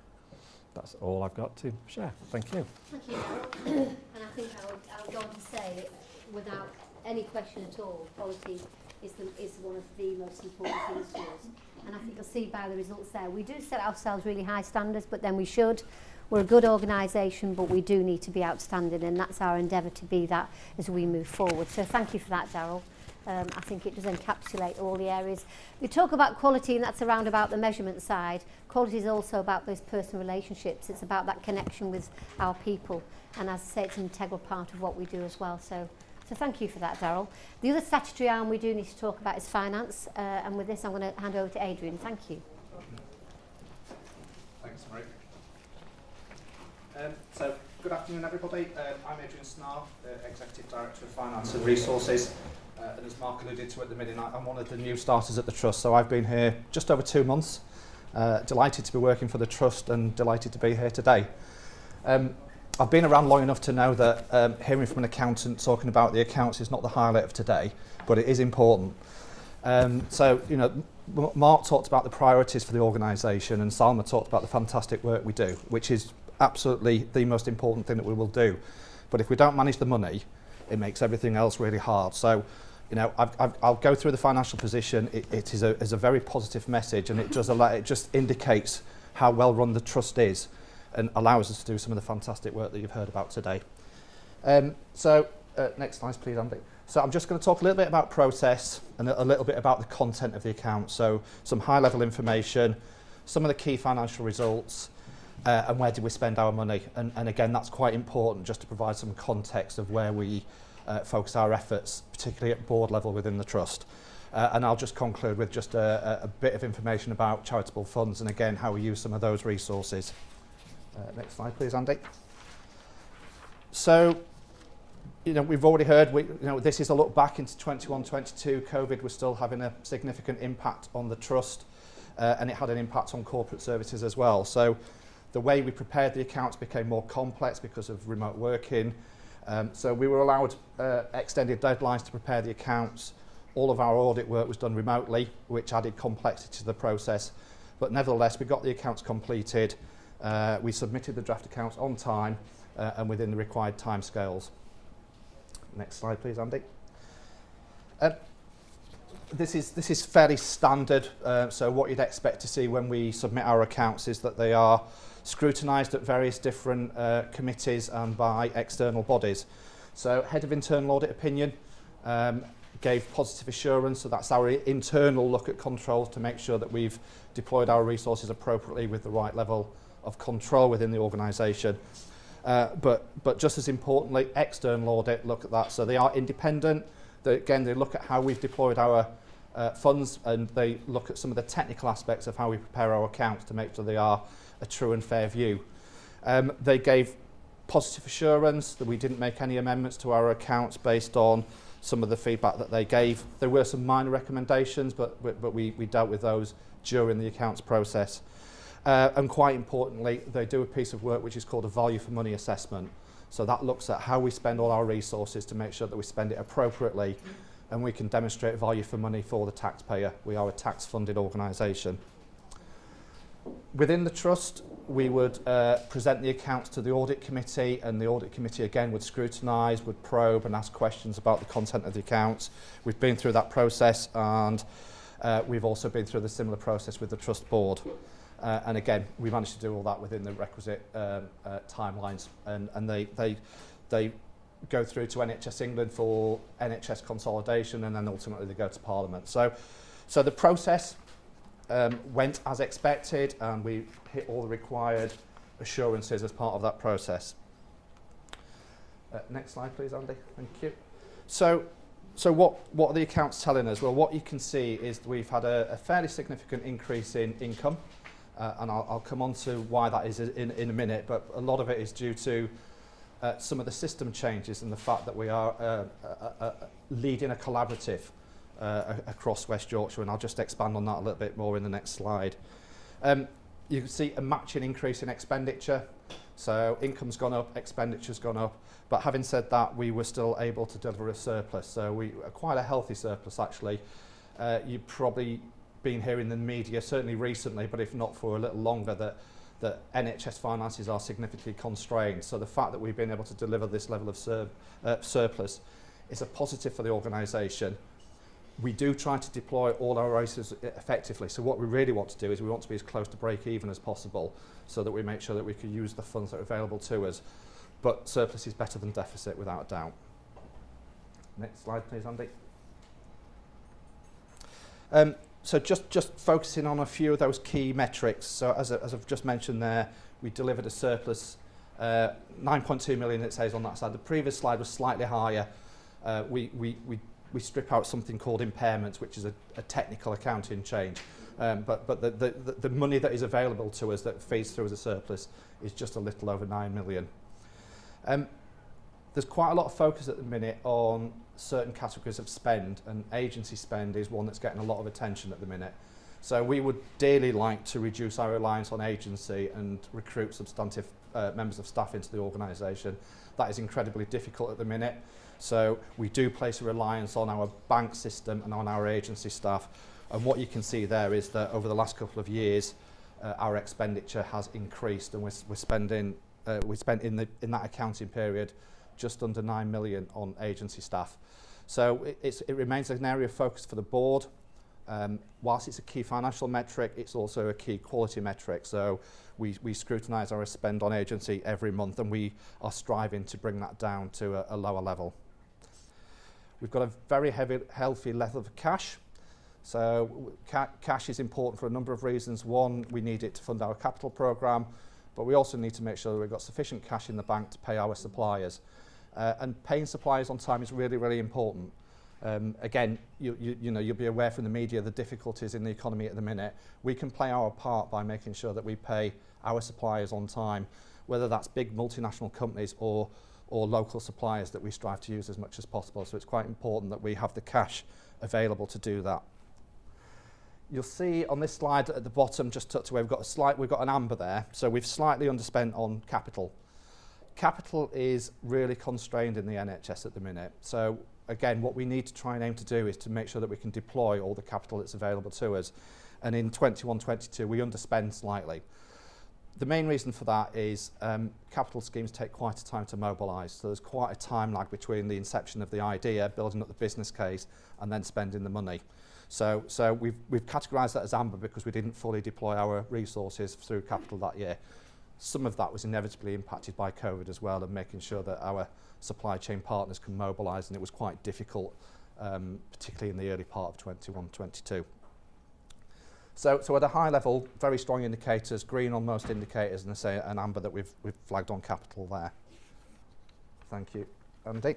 That's all I've got to share. Thank you. Thank you, Darryl. And I think I'll go on to say, without any question at all, quality is one of the most important things to us. And I think you'll see by the results there, we do set ourselves really high standards, but then we should. We're a good organisation, but we do need to be outstanding, and that's our endeavour to be that as we move forward. So thank you for that, Darryl. I think it does encapsulate all the areas. We talk about quality, and that's around about the measurement side. Quality is also about those personal relationships. It's about that connection with our people. And as I say, it's an integral part of what we do as well. So thank you for that, Darryl. The other statutory arm we do need to talk about is finance. And with this, I'm going to hand over to Adrian. Thank you. Thanks, Marie. So, good afternoon, everybody. I'm Adrian Snarr, Executive Director of Finance and Resources. And as Mark alluded to at the beginning, I'm one of the new starters at the Trust, so I've been here just over 2 months. Delighted to be working for the Trust and delighted to be here today. I've been around long enough to know that hearing from an accountant talking about the accounts is not the highlight of today, but it is important. So, you know, Mark talked about the priorities for the organisation, and Salma talked about the fantastic work we do, which is absolutely the most important thing that we will do. But if we don't manage the money, it makes everything else really hard. So, you know, I'll go through the financial position. It is a very positive message, and it just indicates how well run the trust is, and allows us to do some of the fantastic work that you've heard about today. Next slide, please, Andy. So I'm just going to talk a little bit about process and a little bit about the content of the account. So some high-level information, some of the key financial results, and where did we spend our money. And again, that's quite important just to provide some context of where we focus our efforts, particularly at board level within the trust. And I'll just conclude with just a bit of information about charitable funds and again, how we use some of those resources. Next slide, please, Andy. So, you know, we've already heard, this is a look back into 21-22. COVID was still having a significant impact on the trust, and it had an impact on corporate services as well. So the way we prepared the accounts became more complex because of remote working. So we were allowed extended deadlines to prepare the accounts. All of our audit work was done remotely, which added complexity to the process. But nevertheless, we got the accounts completed. We submitted the draft accounts on time and within the required timescales. Next slide, please, Andy. This is fairly standard. So what you'd expect to see when we submit our accounts is that they are scrutinised at various different committees and by external bodies. So Head of Internal Audit Opinion gave positive assurance, so that's our internal look at controls to make sure that we've deployed our resources appropriately with the right level of control within the organisation. But just as importantly, external audit look at that. So they are independent. They look at how we've deployed our funds, and they look at some of the technical aspects of how we prepare our accounts to make sure they are a true and fair view. They gave positive assurance that we didn't make any amendments to our accounts based on some of the feedback that they gave. There were some minor recommendations, but we dealt with those during the accounts process. And quite importantly, they do a piece of work which is called a value for money assessment. So that looks at how we spend all our resources to make sure that we spend it appropriately and we can demonstrate value for money for the taxpayer. We are a tax-funded organisation. Within the trust, we would present the accounts to the audit committee, and the audit committee again would scrutinise, would probe and ask questions about the content of the accounts. We've been through that process, and we've also been through the similar process with the trust board. And again, we managed to do all that within the requisite timelines, and they go through to NHS England for NHS consolidation, and then ultimately they go to Parliament. So the process went as expected, and we hit all the required assurances as part of that process. Next slide, please, Andy. Thank you. So what are the accounts telling us? Well, what you can see is we've had a fairly significant increase in income. And I'll come on to why that is in a minute, but a lot of it is due to some of the system changes and the fact that we are leading a collaborative across West Yorkshire, and I'll just expand on that a little bit more in the next slide. You can see a matching increase in expenditure, so income's gone up, expenditure's gone up, but having said that, we were still able to deliver a surplus, so we quite a healthy surplus actually. You've probably been hearing in the media, certainly recently, but if not for a little longer, that NHS finances are significantly constrained. So the fact that we've been able to deliver this level of surplus is a positive for the organisation. We do try to deploy all our resources effectively. So what we really want to do is we want to be as close to break even as possible so that we make sure that we can use the funds that are available to us. But surplus is better than deficit without a doubt. Next slide, please, Andy. So just focusing on a few of those key metrics. So as I've just mentioned there, we delivered a surplus, 9.2 million it says on that side. The previous slide was slightly higher. We strip out something called impairments, which is a technical accounting change. But the money that is available to us that feeds through as a surplus is just a little over 9 million. There's quite a lot of focus at the minute on certain categories of spend, and agency spend is one that's getting a lot of attention at the minute. So we would dearly like to reduce our reliance on agency and recruit substantive members of staff into the organisation. That is incredibly difficult at the minute. So we do place a reliance on our bank system and on our agency staff. And what you can see there is that over the last couple of years, our expenditure has increased, and we spent in that accounting period just under 9 million on agency staff. So it remains an area of focus for the board. Whilst it's a key financial metric, it's also a key quality metric. So we scrutinise our spend on agency every month, and we are striving to bring that down to a lower level. We've got a very healthy level of cash. So cash is important for a number of reasons. One, we need it to fund our capital programme, but we also need to make sure that we've got sufficient cash in the bank to pay our suppliers. And paying suppliers on time is really, really important. Again, you'll be aware from the media the difficulties in the economy at the minute. We can play our part by making sure that we pay our suppliers on time, whether that's big multinational companies or local suppliers that we strive to use as much as possible. So it's quite important that we have the cash available to do that. You'll see on this slide at the bottom, just tucked away, we've got an amber there. So we've slightly underspent on capital. Capital is really constrained in the NHS at the minute. So again, what we need to try and aim to do is to make sure that we can deploy all the capital that's available to us. And in 21-22, we underspend slightly. The main reason for that is capital schemes take quite a time to mobilise. So there's quite a time lag between the inception of the idea, building up the business case, and then spending the money. So we've categorised that as amber because we didn't fully deploy our resources through capital that year. Some of that was inevitably impacted by COVID as well, and making sure that our supply chain partners can mobilise, and it was quite difficult, particularly in the early part of 21-22. So at a high level, very strong indicators, green on most indicators, and I say an amber that we've flagged on capital there. Thank you, Andy.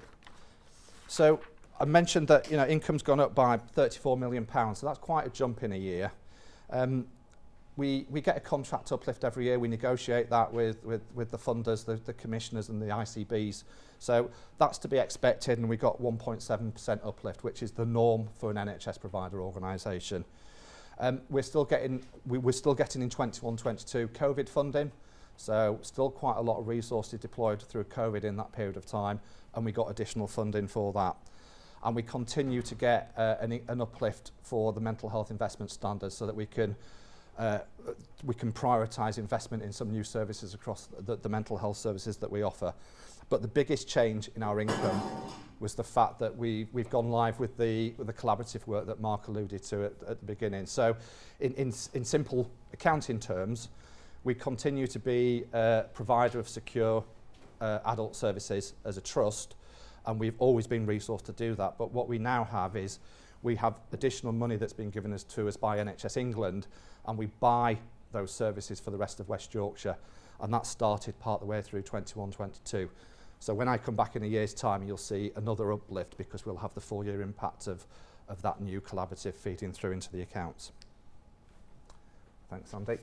So I mentioned that income's gone up by £34 million, so that's quite a jump in a year. We get a contract uplift every year. We negotiate that with the funders, the commissioners and the ICBs. So that's to be expected, and we got 1.7% uplift, which is the norm for an NHS provider organisation. We're still getting in 21-22 COVID funding, so still quite a lot of resources deployed through COVID in that period of time, and we got additional funding for that. And we continue to get an uplift for the mental health investment standards, so that we can prioritise investment in some new services across the mental health services that we offer. But the biggest change in our income was the fact that we've gone live with the collaborative work that Mark alluded to at the beginning. So in simple accounting terms, we continue to be a provider of secure adult services as a trust, and we've always been resourced to do that. But what we now have is we have additional money that's been given to us by NHS England, and we buy those services for the rest of West Yorkshire, and that started part of the way through 21-22. So when I come back in a year's time, you'll see another uplift because we'll have the full year impact of that new collaborative feeding through into the accounts. Thanks, Andy.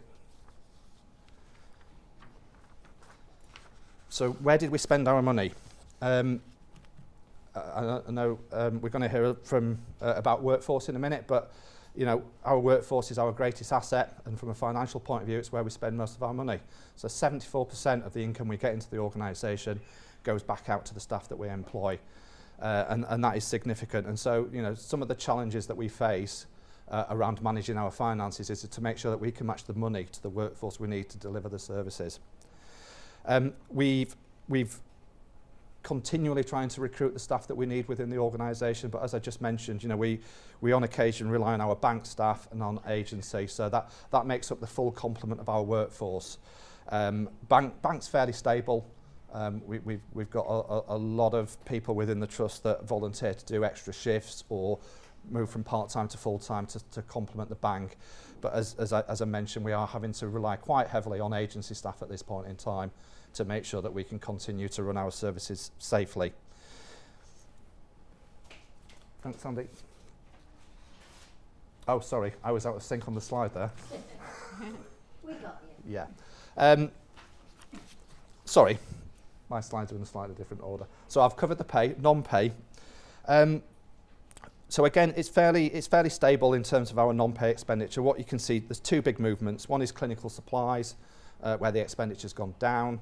So where did we spend our money? I know we're going to hear from about workforce in a minute, but our workforce is our greatest asset, and from a financial point of view, it's where we spend most of our money. So 74% of the income we get into the organisation goes back out to the staff that we employ, and that is significant. And so, some of the challenges that we face around managing our finances is to make sure that we can match the money to the workforce we need to deliver the services. We've continually trying to recruit the staff that we need within the organisation, but as I just mentioned, we on occasion rely on our bank staff and on agency, so that makes up the full complement of our workforce. Bank's fairly stable. We've got a lot of people within the trust that volunteer to do extra shifts or move from part-time to full-time to complement the bank. But as I mentioned, we are having to rely quite heavily on agency staff at this point in time to make sure that we can continue to run our services safely. Thanks, Andy. Oh, sorry, I was out of sync on the slide there. We got you. Yeah. Sorry, my slides are in a slightly different order. So I've covered the pay, non-pay. So again, it's fairly stable in terms of our non-pay expenditure. What you can see, there's two big movements. One is clinical supplies, where the expenditure's gone down,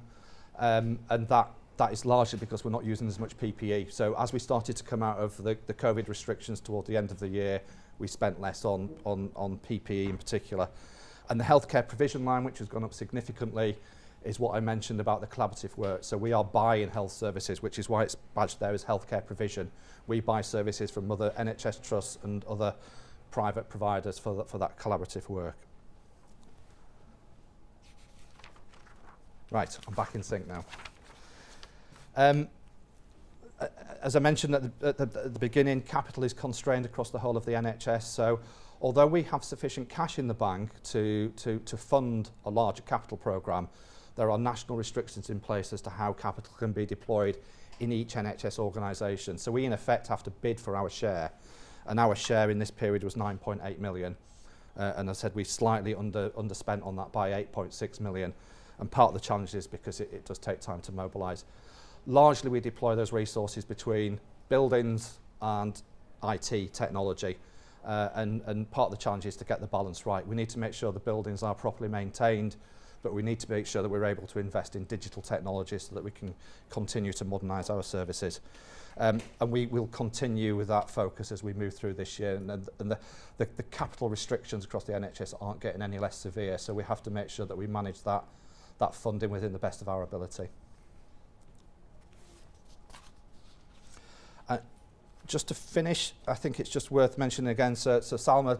and that is largely because we're not using as much PPE. So as we started to come out of the COVID restrictions toward the end of the year, we spent less on PPE in particular. And the healthcare provision line, which has gone up significantly, is what I mentioned about the collaborative work. So we are buying health services, which is why it's badged there as healthcare provision. We buy services from other NHS trusts and other private providers for that collaborative work. Right, I'm back in sync now. As I mentioned at the beginning, capital is constrained across the whole of the NHS. So although we have sufficient cash in the bank to fund a larger capital programme, there are national restrictions in place as to how capital can be deployed in each NHS organisation. So we in effect have to bid for our share, and our share in this period was 9.8 million. And as I said, we slightly underspent on that by 8.6 million. And part of the challenge is because it does take time to mobilise. Largely we deploy those resources between buildings and IT technology. And part of the challenge is to get the balance right. We need to make sure the buildings are properly maintained, but we need to make sure that we're able to invest in digital technology so that we can continue to modernise our services. And we will continue with that focus as we move through this year. And the capital restrictions across the NHS aren't getting any less severe, so we have to make sure that we manage that funding within the best of our ability. Just to finish, I think it's just worth mentioning again, so Salma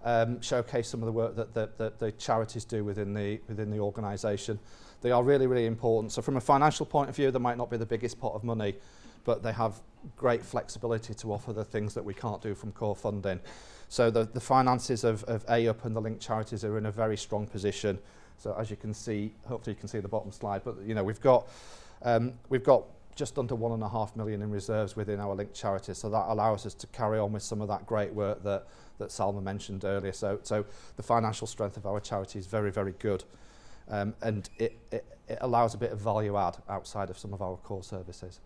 showcased some of the work that the charities do within the organisation. They are really, really important. So from a financial point of view, they might not be the biggest pot of money, but they have great flexibility to offer the things that we can't do from core funding. So the finances of AUP and the linked charities are in a very strong position. So as you can see, hopefully you can see the bottom slide, but you know we've got just under 1.5 million in reserves within our linked charities, so that allows us to carry on with some of that great work that Salma mentioned earlier. So the financial strength of our charity is very, very good, and it allows a bit of value add outside of some of our core services.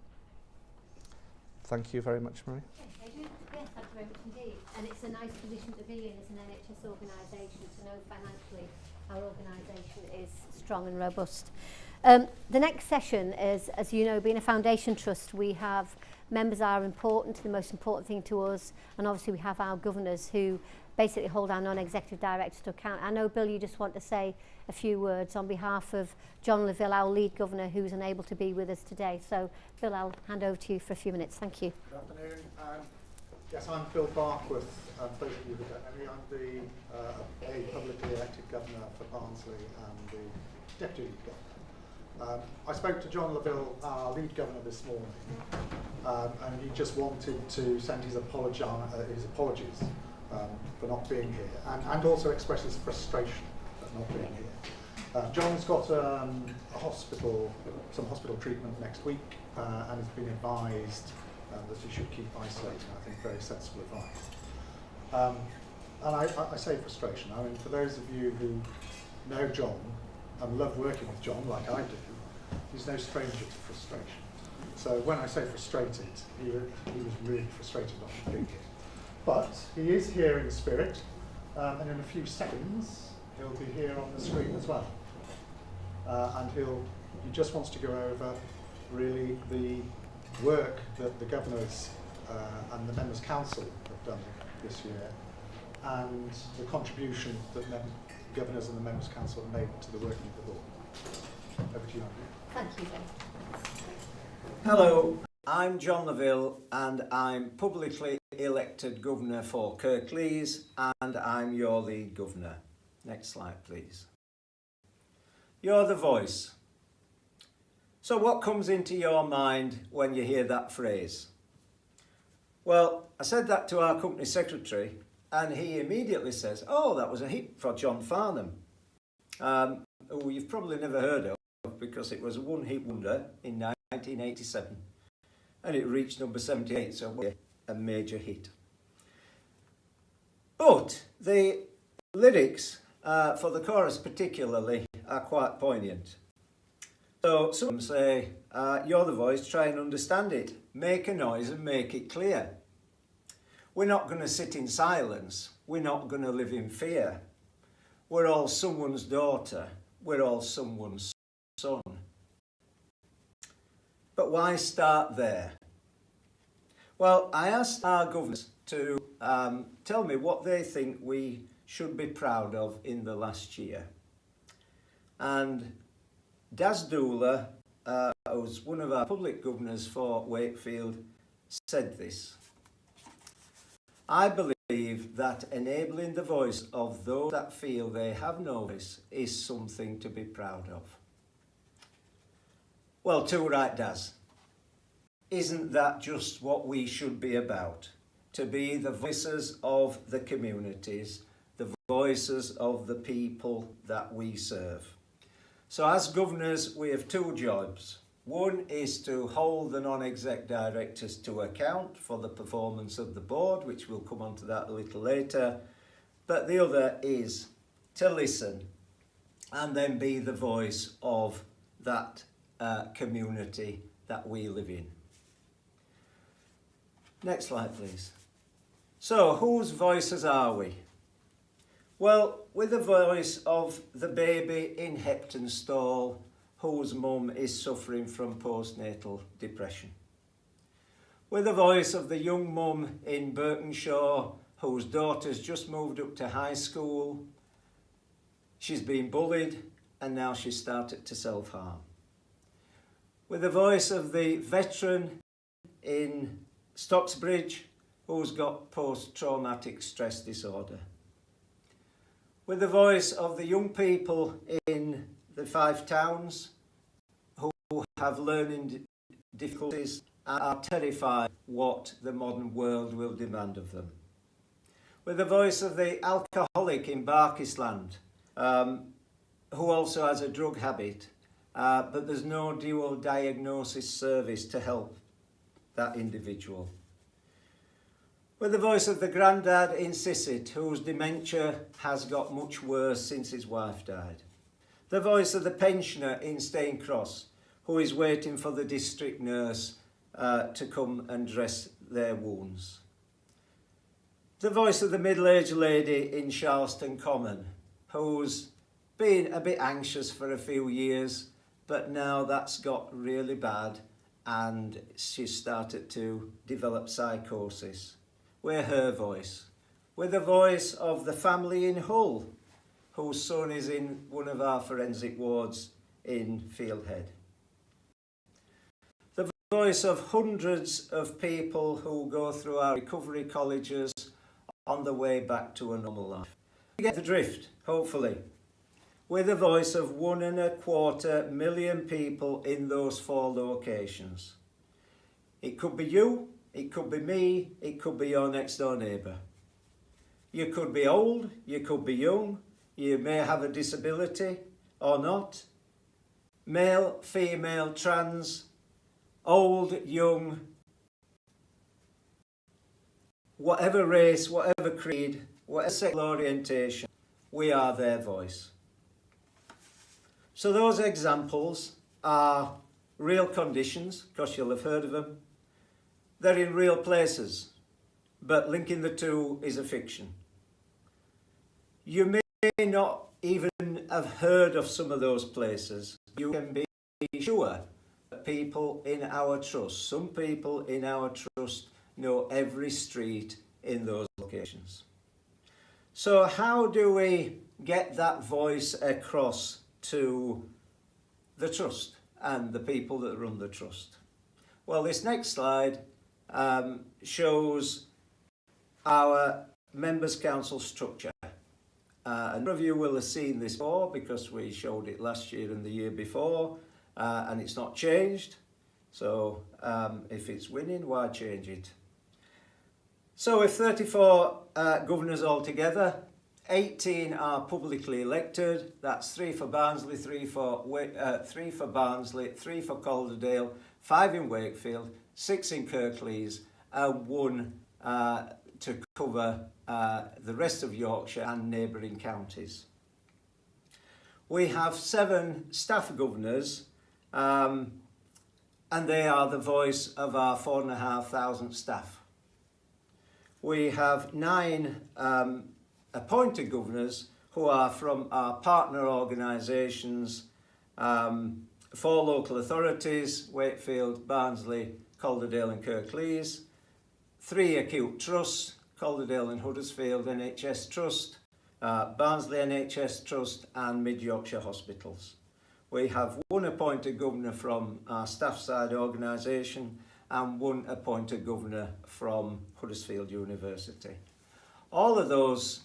Thank you very much, Marie. Yes, thank you very much indeed. And it's a nice position to be in as an NHS organisation, to know financially our organisation is strong and robust. The next session is, as you know, being a foundation trust, we have members are important, the most important thing to us, and obviously we have our governors who basically hold our non-executive directors to account. I know, Bill, you just want to say a few words on behalf of John Laville, our lead governor, who's unable to be with us today. So, Bill, I'll hand over to you for a few minutes. Thank you. Good afternoon. Yes, I'm Bill Barkworth. Those of you who don't know me, I'm a publicly elected governor for Barnsley and the deputy governor. I spoke to John Laville, our lead governor, this morning, and he just wanted to send his apologies for not being here, and also express his frustration at not being here. John's got some hospital treatment next week, and has been advised that he should keep isolating. I think very sensible advice. And I say frustration. I mean, for those of you who know John and love working with John, like I do, he's no stranger to frustration. So when I say frustrated, he was really frustrated not being here. But he is here in spirit, and in a few seconds he'll be here on the screen as well. And he just wants to go over really the work that the governors and the members' council have done this year, and the contribution that governors and the members' council have made to the working of the board. Over to you, Andrew. Thank you, Bill. Hello, I'm John Laville and I'm publicly elected governor for Kirklees, and I'm your lead governor. Next slide, please. You're the voice. So what comes into your mind when you hear that phrase? Well, I said that to our company secretary and he immediately says, oh, that was a hit for John Farnham, who you've probably never heard of because it was a one-hit wonder in 1987 and it reached number 78, so a major hit. But the lyrics for the chorus particularly are quite poignant. So some say, you're the voice, try and understand it, make a noise and make it clear. We're not going to sit in silence. We're not going to live in fear. We're all someone's daughter. We're all someone's son. But why start there? Well, I asked our governors to tell me what they think we should be proud of in the last year. And Daz Doola, who's one of our public governors for Wakefield, said this: I believe that enabling the voice of those that feel they have no voice is something to be proud of. Well, too right, Daz. Isn't that just what we should be about? To be the voices of the communities, the voices of the people that we serve. So as governors, we have two jobs. One is to hold the non-exec directors to account for the performance of the board, which we'll come on to that a little later. But the other is to listen and then be the voice of that community that we live in. Next slide, please. So, whose voices are we? Well, we're the voice of the baby in Hepton Stall whose mum is suffering from postnatal depression. We're the voice of the young mum in Berkenshaw whose daughter's just moved up to high school. She's been bullied and now she's started to self-harm. We're the voice of the veteran in Stocksbridge who's got post-traumatic stress disorder. We're the voice of the young people in the 5 towns who have learning difficulties and are terrified what the modern world will demand of them. We're the voice of the alcoholic in Barkisland who also has a drug habit, but there's no dual diagnosis service to help that individual. We're the voice of the grandad in Sisset whose dementia has got much worse since his wife died. The voice of the pensioner in Staincross who is waiting for the district nurse to come and dress their wounds. The voice of the middle-aged lady in Charleston Common who's been a bit anxious for a few years, but now that's got really bad and she's started to develop psychosis. We're her voice. We're the voice of the family in Hull, whose son is in one of our forensic wards in Fieldhead. The voice of hundreds of people who go through our recovery colleges on the way back to a normal life. You get the drift, hopefully. We're the voice of 1.25 million people in those 4 locations. It could be you, it could be me, it could be your next door neighbour. You could be old, you could be young, you may have a disability or not. Male, female, trans, old, young, whatever race, whatever creed, whatever sexual orientation, we are their voice. So those examples are real conditions, because you'll have heard of them. They're in real places, but linking the two is a fiction. You may not even have heard of some of those places. You can be sure that people in our trust, some people in our trust, know every street in those locations. So how do we get that voice across to the trust and the people that run the trust? Well, this next slide shows our Members' Council structure. A number of you will have seen this before because we showed it last year and the year before, and it's not changed. So if it's winning, why change it? So with 34 governors altogether, 18 are publicly elected. That's 3 for Barnsley, 3 for Barnsley, 3 for Calderdale, 5 in Wakefield, 6 in Kirklees, and 1 to cover the rest of Yorkshire and neighbouring counties. We have 7 staff governors, and they are the voice of our 4,500 staff. we have 9 appointed governors who are from our partner organisations, 4 local authorities, Wakefield, Barnsley, Calderdale and Kirklees, 3 acute trusts, Calderdale and Huddersfield NHS Trust, Barnsley NHS Trust and Mid Yorkshire Hospitals. We have 1 appointed governor from our staff side organisation and 1 appointed governor from Huddersfield University. All of those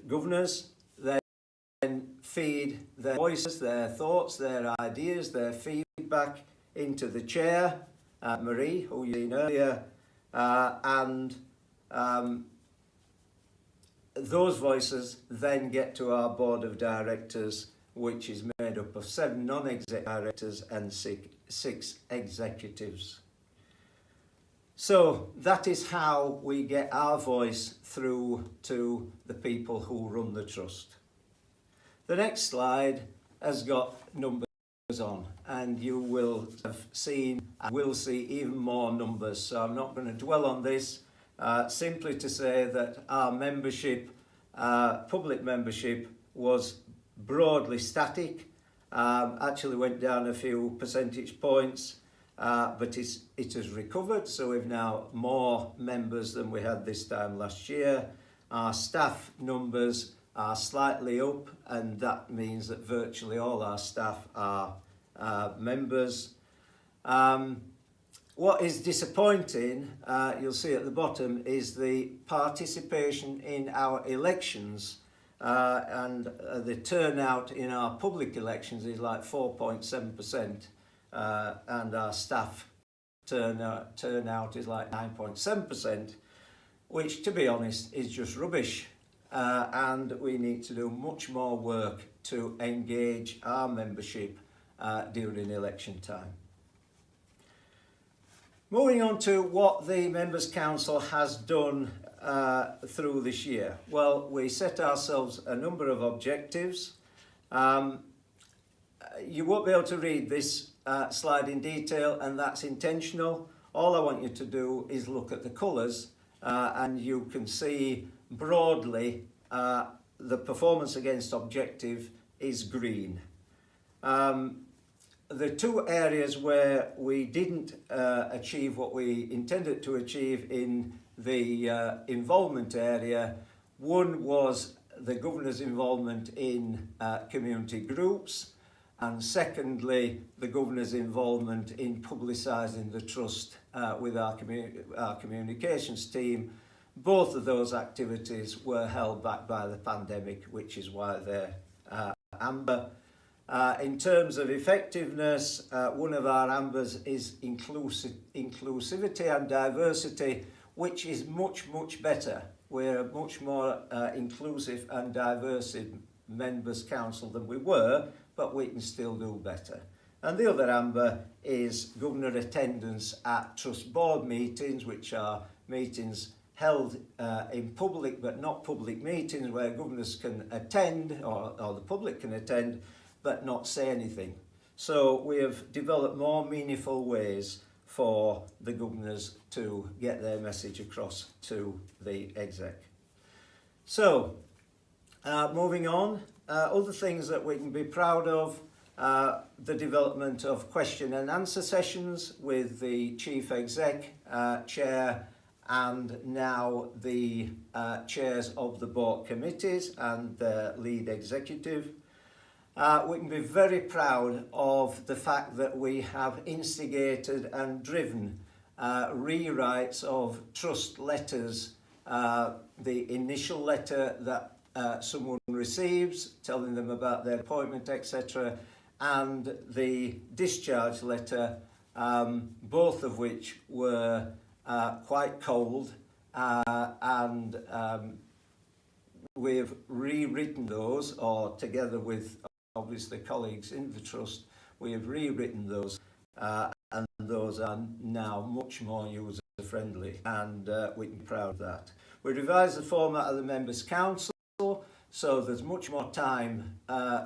governors then feed their voices, their thoughts, their ideas, their feedback into the chair, Marie, who you seen earlier, and those voices then get to our board of directors, which is made up of 7 non-exec directors and 6 executives. So that is how we get our voice through to the people who run the trust. The next slide has got numbers on, and you will have seen and will see even more numbers, so I'm not going to dwell on this, simply to say that our membership, public membership, was broadly static, actually went down a few percentage points, but it has recovered, so we've now more members than we had this time last year. Our staff numbers are slightly up, and that means that virtually all our staff are members. What is disappointing, you'll see at the bottom, is the participation in our elections, and the turnout in our public elections is like 4.7%, and our staff turnout is like 9.7%, which, to be honest, is just rubbish. And we need to do much more work to engage our membership during election time. Moving on to what the Members' Council has done through this year. Well, we set ourselves a number of objectives. You won't be able to read this slide in detail, and that's intentional. All I want you to do is look at the colours, and you can see broadly the performance against objective is green. The 2 areas where we didn't achieve what we intended to achieve in the involvement area, one was the governor's involvement in community groups, and secondly, the governor's involvement in publicising the trust with our communications team. Both of those activities were held back by the pandemic, which is why they're amber. In terms of effectiveness, one of our ambers is inclusivity and diversity, which is much, much better. We're a much more inclusive and diverse members' council than we were, but we can still do better. And the other amber is governor attendance at trust board meetings, which are meetings held in public but not public meetings where governors can attend, or the public can attend, but not say anything. So we have developed more meaningful ways for the governors to get their message across to the exec. So, moving on, other things that we can be proud of, the development of question and answer sessions with the chief exec, chair, and now the chairs of the board committees and the lead executive. We can be very proud of the fact that we have instigated and driven rewrites of trust letters, the initial letter that someone receives telling them about their appointment, etc., and the discharge letter, both of which were quite cold, and we've rewritten those, or together with obviously colleagues in the trust, we have rewritten those, and those are now much more user friendly, and we can be proud of that. We revised the format of the Members' Council, so there's much more time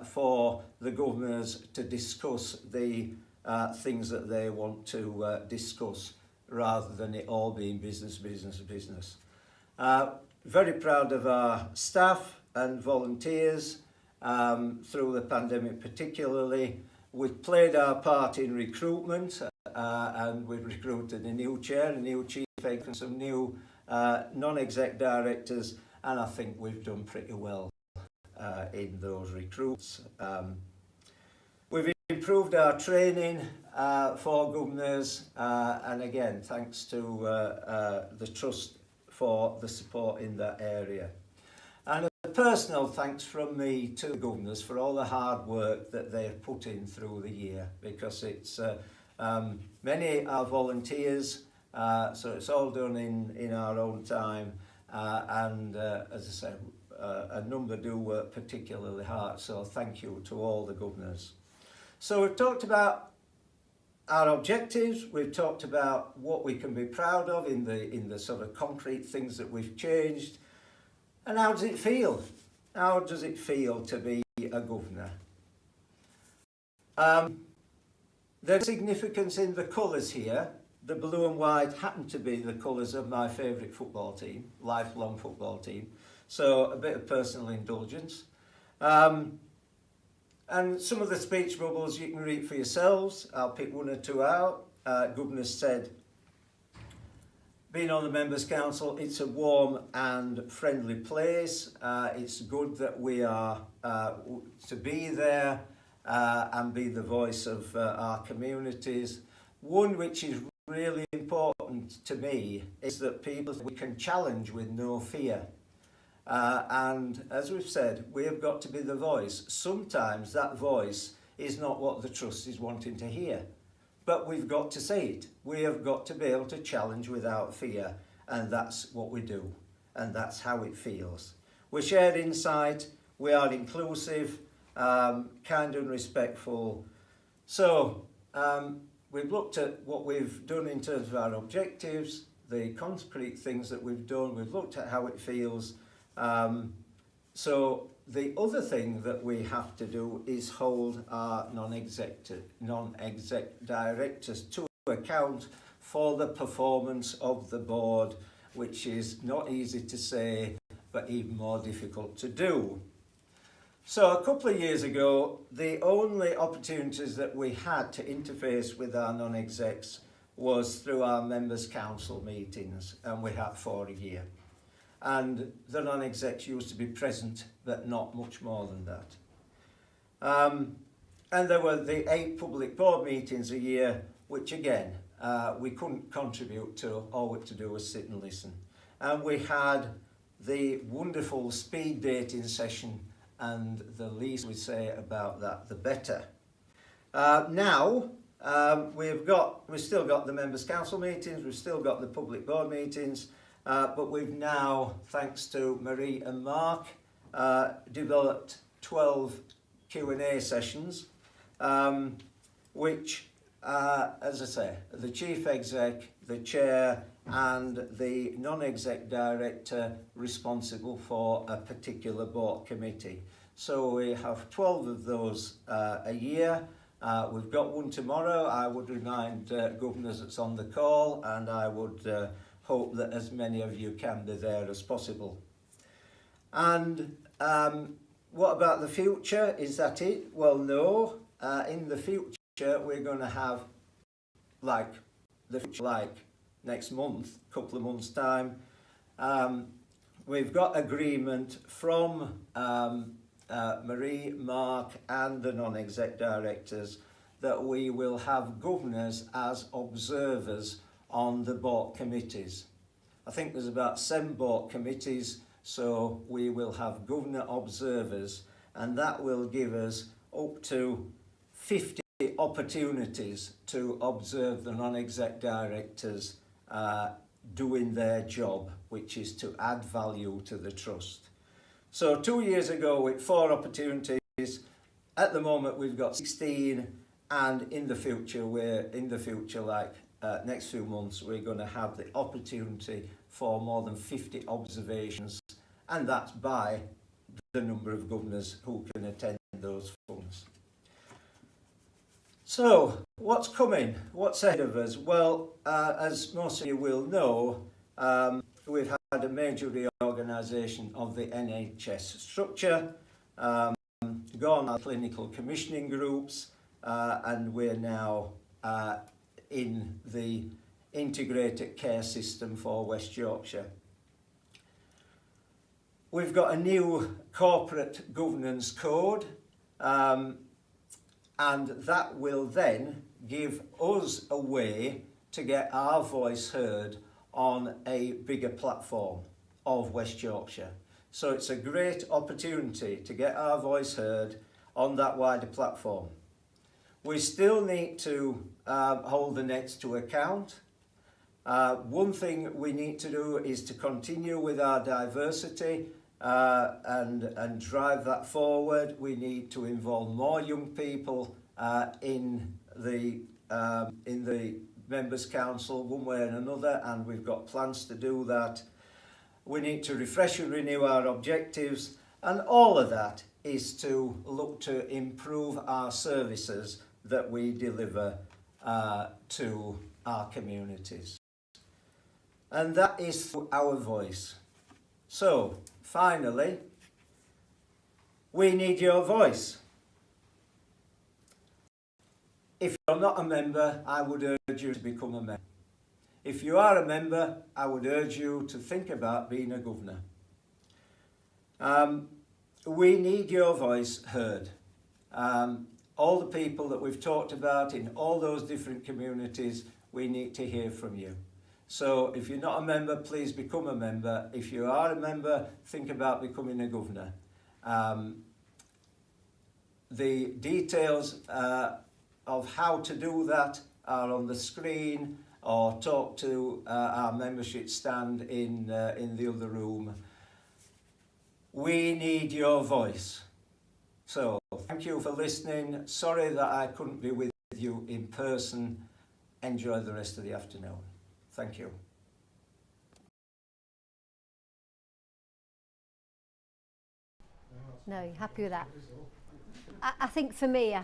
for the governors to discuss the things that they want to discuss, rather than it all being business, business, business. Very proud of our staff and volunteers through the pandemic particularly. We've played our part in recruitment and we've recruited a new chair, a new chief exec and some new non-exec directors, and I think we've done pretty well in those recruits. We've improved our training for governors and again thanks to the Trust for the support in that area. And a personal thanks from me to the governors for all the hard work that they've put in through the year, because it's many are volunteers, so it's all done in our own time, and as I said, a number do work particularly hard, so thank you to all the governors. So we've talked about our objectives, we've talked about what we can be proud of in the sort of concrete things that we've changed. And how does it feel? How does it feel to be a governor? There's significance in the colours here. The blue and white happen to be the colours of my favourite football team, lifelong football team. So a bit of personal indulgence. And some of the speech bubbles you can read for yourselves. I'll pick one or two out. Governor said, being on the Members' Council, it's a warm and friendly place. It's good that we are to be there and be the voice of our communities. One which is really important to me is that people we can challenge with no fear. And as we've said, we have got to be the voice. Sometimes that voice is not what the Trust is wanting to hear. But we've got to say it. We have got to be able to challenge without fear, and that's what we do, and that's how it feels. We share insight, we are inclusive, kind and respectful. So we've looked at what we've done in terms of our objectives, the concrete things that we've done, we've looked at how it feels. So the other thing that we have to do is hold our non-exec directors to account for the performance of the board, which is not easy to say, but even more difficult to do. So a couple of years ago, the only opportunities that we had to interface with our non-execs was through our Members' Council meetings, and we had 4 a year. And the non-execs used to be present, but not much more than that. And there were the 8 public board meetings a year, which again, we couldn't contribute to. All we had to do was sit and listen. And we had the wonderful speed dating session, and the least we say about that, the better. Now, we've still got the Members' Council meetings, we've still got the public board meetings, but we've now, thanks to Marie and Mark, developed 12 Q&A sessions, which, as I say, the Chief Exec, the Chair and the Non-Exec Director responsible for a particular board committee. So we have 12 of those a year. We've got one tomorrow. I would remind governors that's on the call, and I would hope that as many of you can be there as possible. And what about the future? Is that it? Well, no. In the future, we're going to have, like next month, couple of months' time, we've got agreement from Marie, Mark and the non-exec directors that we will have governors as observers on the board committees. I think there's about 7 board committees, so we will have governor observers, and that will give us up to 50 opportunities to observe the non-exec directors doing their job, which is to add value to the trust. So 2 years ago with 4 opportunities, at the moment we've got 16, and in the future next few months we're going to have the opportunity for more than 50 observations, and that's by the number of governors who can attend those funds. So what's coming? What's ahead of us? Well, as most of you will know, we've a major reorganisation of the NHS structure, gone our clinical commissioning groups, and we're now in the integrated care system for West Yorkshire. We've got a new corporate governance code, and that will then give us a way to get our voice heard on a bigger platform of West Yorkshire. So it's a great opportunity to get our voice heard on that wider platform. We still need to hold the Nets to account. One thing we need to do is to continue with our diversity and drive that forward. We need to involve more young people in the Members' Council one way and another, and we've got plans to do that. We need to refresh and renew our objectives, and all of that is to look to improve our services that we deliver to our communities. And that is through our voice. So, finally, we need your voice. If you're not a member, I would urge you to become a member. If you are a member, I would urge you to think about being a governor. We need your voice heard. All the people that we've talked about in all those different communities, we need to hear from you. So if you're not a member, please become a member. If you are a member, think about becoming a governor. The details of how to do that are on the screen, or talk to our membership stand in the other room. We need your voice. So thank you for listening. Sorry that I couldn't be with you in person. Enjoy the rest of the afternoon. Thank you. No, you're happy with that? I think for me,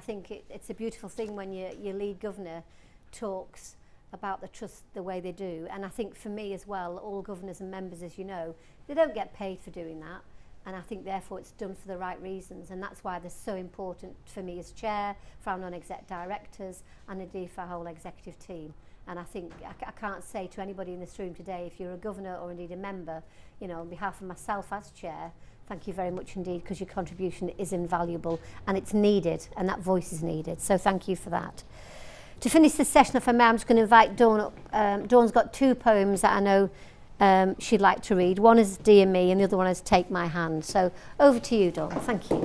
it's a beautiful thing when your lead governor talks about the trust the way they do. And I think for me as well, all governors and members, as you know, they don't get paid for doing that. And I think therefore it's done for the right reasons. And that's why they're so important for me as chair, for our non-exec directors, and indeed for our whole executive team. And I think I can't say to anybody in this room today, if you're a governor or indeed a member, you know, on behalf of myself as chair, thank you very much indeed, because your contribution is invaluable and it's needed, and that voice is needed. So thank you for that. To finish this session, if I may, I'm just going to invite Dawn up. Dawn's got two poems that I know she'd like to read. One is Dear Me and the other one is Take My Hand. So over to you, Dawn. Thank you. A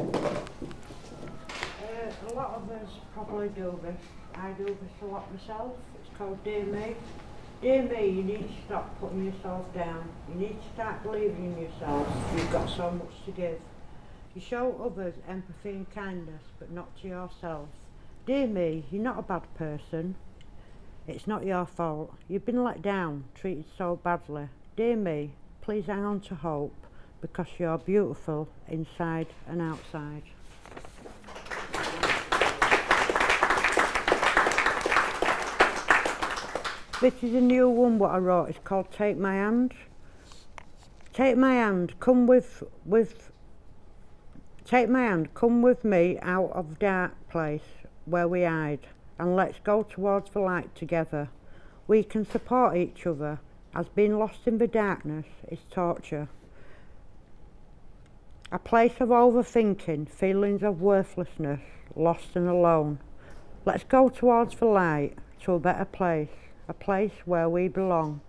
lot of us probably do this. I do this a lot myself. It's called Dear Me. Dear me, you need to stop putting yourself down. You need to start believing in yourself. You've got so much to give. You show others empathy and kindness, but not to yourself. Dear me, you're not a bad person. It's not your fault. You've been let down, treated so badly. Dear me, please hang on to hope, because you're beautiful inside and outside. This is a new one what I wrote. It's called Take My Hand. Take my hand, come with take my hand, come with me out of dark place where we hide, and let's go towards the light together. We can support each other, as being lost in the darkness is torture. A place of overthinking, feelings of worthlessness, lost and alone. Let's go towards the light, to a better place, a place where we belong.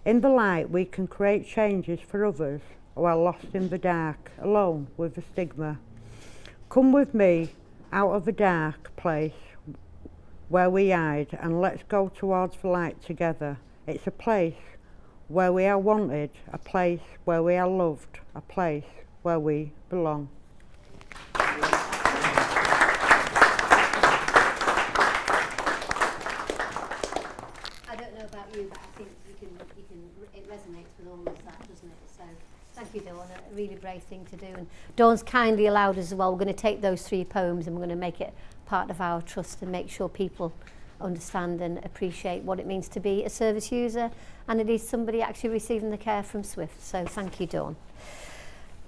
In the light we can create changes for others who are lost in the dark, alone with the stigma. Come with me out of the dark place where we hide, and let's go towards the light together. It's a place where we are wanted, a place where we are loved, a place where we belong. I don't know about you, but I think it resonates with all of that, doesn't it? So thank you, Dawn. A really brave thing to do. And Dawn's kindly allowed us as well. We're going to take those 3 poems and we're going to make it part of our trust and make sure people understand and appreciate what it means to be a service user, and it is somebody actually receiving the care from SWYPFT. So thank you, Dawn.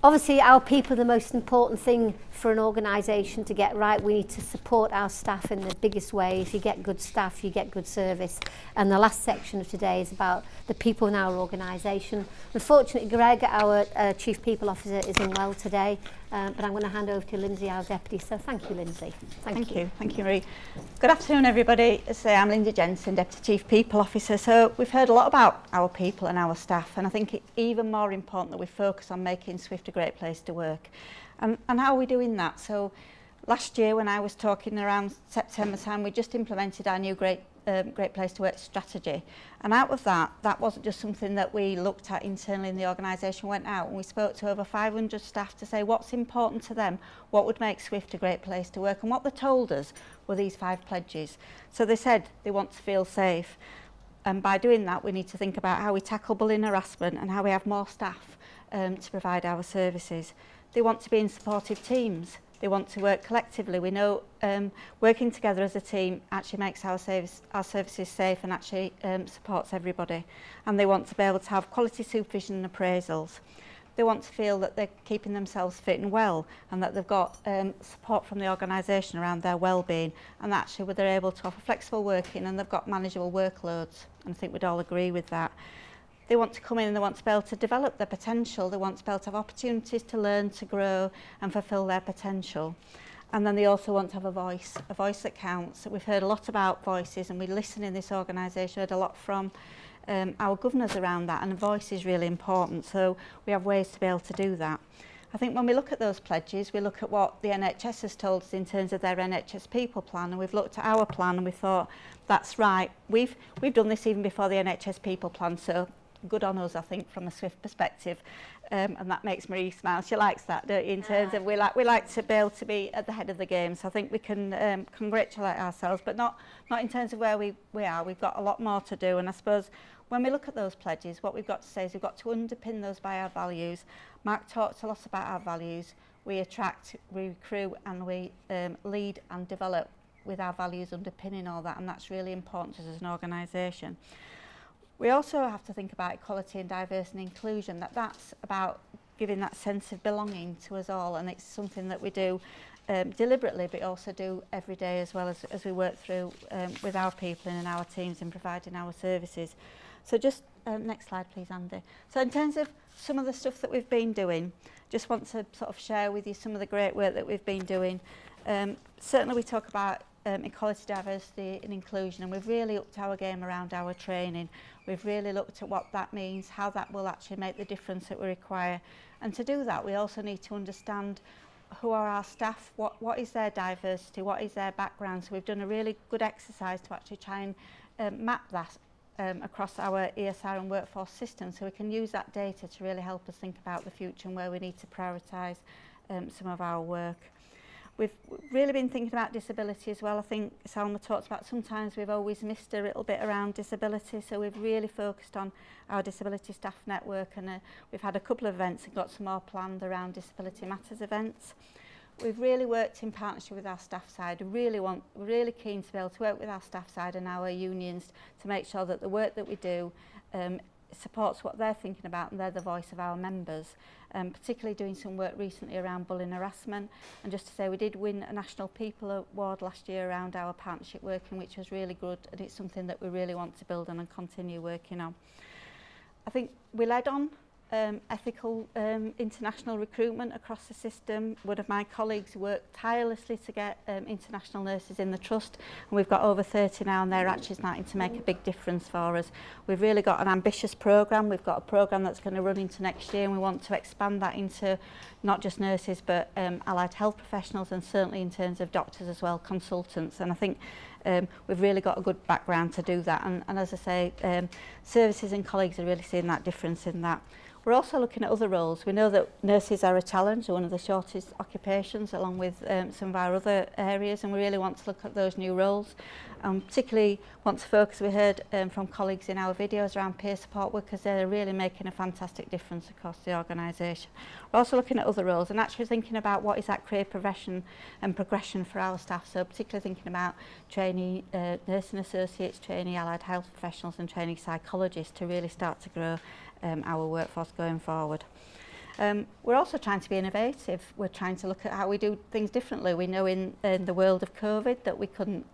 Obviously, our people are the most important thing for an organisation to get right. We need to support our staff in the biggest way. If you get good staff, you get good service. And the last section of today is about the people in our organisation. Unfortunately, Greg, our Chief People Officer, is unwell today, but I'm going to hand over to Lindsay, our Deputy. So thank you, Lindsay. Thank you. Thank you, Marie. Good afternoon, everybody. I'm Lindsay Jensen, Deputy Chief People Officer. So we've heard a lot about our people and our staff, and I think it's even more important that we focus on making SWYPFT a great place to work. And how are we doing that? So last year, when I was talking around September time, we just implemented our new Great Place to Work strategy. And out of that wasn't just something that we looked at internally in the organisation, went out and we spoke to over 500 staff to say what's important to them, what would make SWYPFT a great place to work. And what they told us were these 5 pledges. So they said they want to feel safe. And by doing that, we need to think about how we tackle bullying and harassment and how we have more staff to provide our services. They want to be in supportive teams. They want to work collectively. We know working together as a team actually makes our services safe and actually supports everybody. And they want to be able to have quality supervision and appraisals. They want to feel that they're keeping themselves fit and well, and that they've got support from the organisation around their well-being, and actually they're able to offer flexible working and they've got manageable workloads. And I think we'd all agree with that. They want to come in and they want to be able to develop their potential. They want to be able to have opportunities to learn, to grow and fulfil their potential. And then they also want to have a voice that counts. We've heard a lot about voices, and we listen in this organisation, heard a lot from our governors around that, and a voice is really important. So we have ways to be able to do that. I think when we look at those pledges, we look at what the NHS has told us in terms of their NHS People Plan, and we've looked at our plan and we thought, that's right, we've done this even before the NHS People Plan, so good on us, I think, from a SWYPFT perspective, and that makes Marie smile. She likes that, don't you, in terms of we like to be able to be at the head of the game. So I think we can congratulate ourselves, but not in terms of where we are. We've got a lot more to do, and I suppose when we look at those pledges, what we've got to say is we've got to underpin those by our values. Mark talked a lot about our values. We attract, we recruit, and we lead and develop with our values underpinning all that, and that's really important to us as an organisation. We also have to think about equality and diversity and inclusion, that's about giving that sense of belonging to us all, and it's something that we do deliberately, but also do every day as well as we work through with our people and our teams in providing our services. So just next slide please, Andy. So in terms of some of the stuff that we've been doing, just want to sort of share with you some of the great work that we've been doing. Certainly we talk about equality, diversity and inclusion, and we've really upped our game around our training. We've really looked at what that means, how that will actually make the difference that we require. And to do that, we also need to understand who are our staff, what is their diversity, what is their background. So we've done a really good exercise to actually try and map that across our ESR and workforce system, so we can use that data to really help us think about the future and where we need to prioritise some of our work. We've really been thinking about disability as well. I think Salma talked about sometimes we've always missed a little bit around disability, so we've really focused on our disability staff network, and we've had a couple of events and got some more planned around Disability Matters events. We've really worked in partnership with our staff side. We're really keen to be able to work with our staff side and our unions to make sure that the work that we do supports what they're thinking about, and they're the voice of our members. Particularly doing some work recently around bullying and harassment, and just to say we did win a National People Award last year around our partnership working, which was really good, and it's something that we really want to build on and continue working on. I think we led on ethical international recruitment across the system. One of my colleagues worked tirelessly to get international nurses in the trust, and we've got over 30 now, and they're actually starting to make a big difference for us. We've really got an ambitious programme. We've got a programme that's going to run into next year, and we want to expand that into not just nurses but allied health professionals, and certainly in terms of doctors as well, consultants. And I think we've really got a good background to do that, and as I say, services and colleagues are really seeing that difference in that. We're also looking at other roles. We know that nurses are a challenge, one of the shortest occupations, along with some of our other areas, and we really want to look at those new roles. Particularly want to focus, we heard from colleagues in our videos around peer support workers. They're really making a fantastic difference across the organisation. We're also looking at other roles and actually thinking about what is that career progression and progression for our staff, so particularly thinking about training trainee nursing associates, trainee allied health professionals and trainee psychologists to really start to grow our workforce going forward. We're also trying to be innovative. We're trying to look at how we do things differently. We know in the world of COVID that we couldn't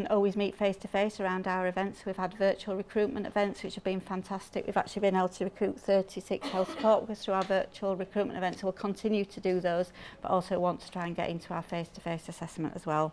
always meet face to face around our events. We've had virtual recruitment events which have been fantastic. We've actually been able to recruit 36 health support workers through our virtual recruitment events, so we'll continue to do those, but also want to try and get into our face to face assessment as well.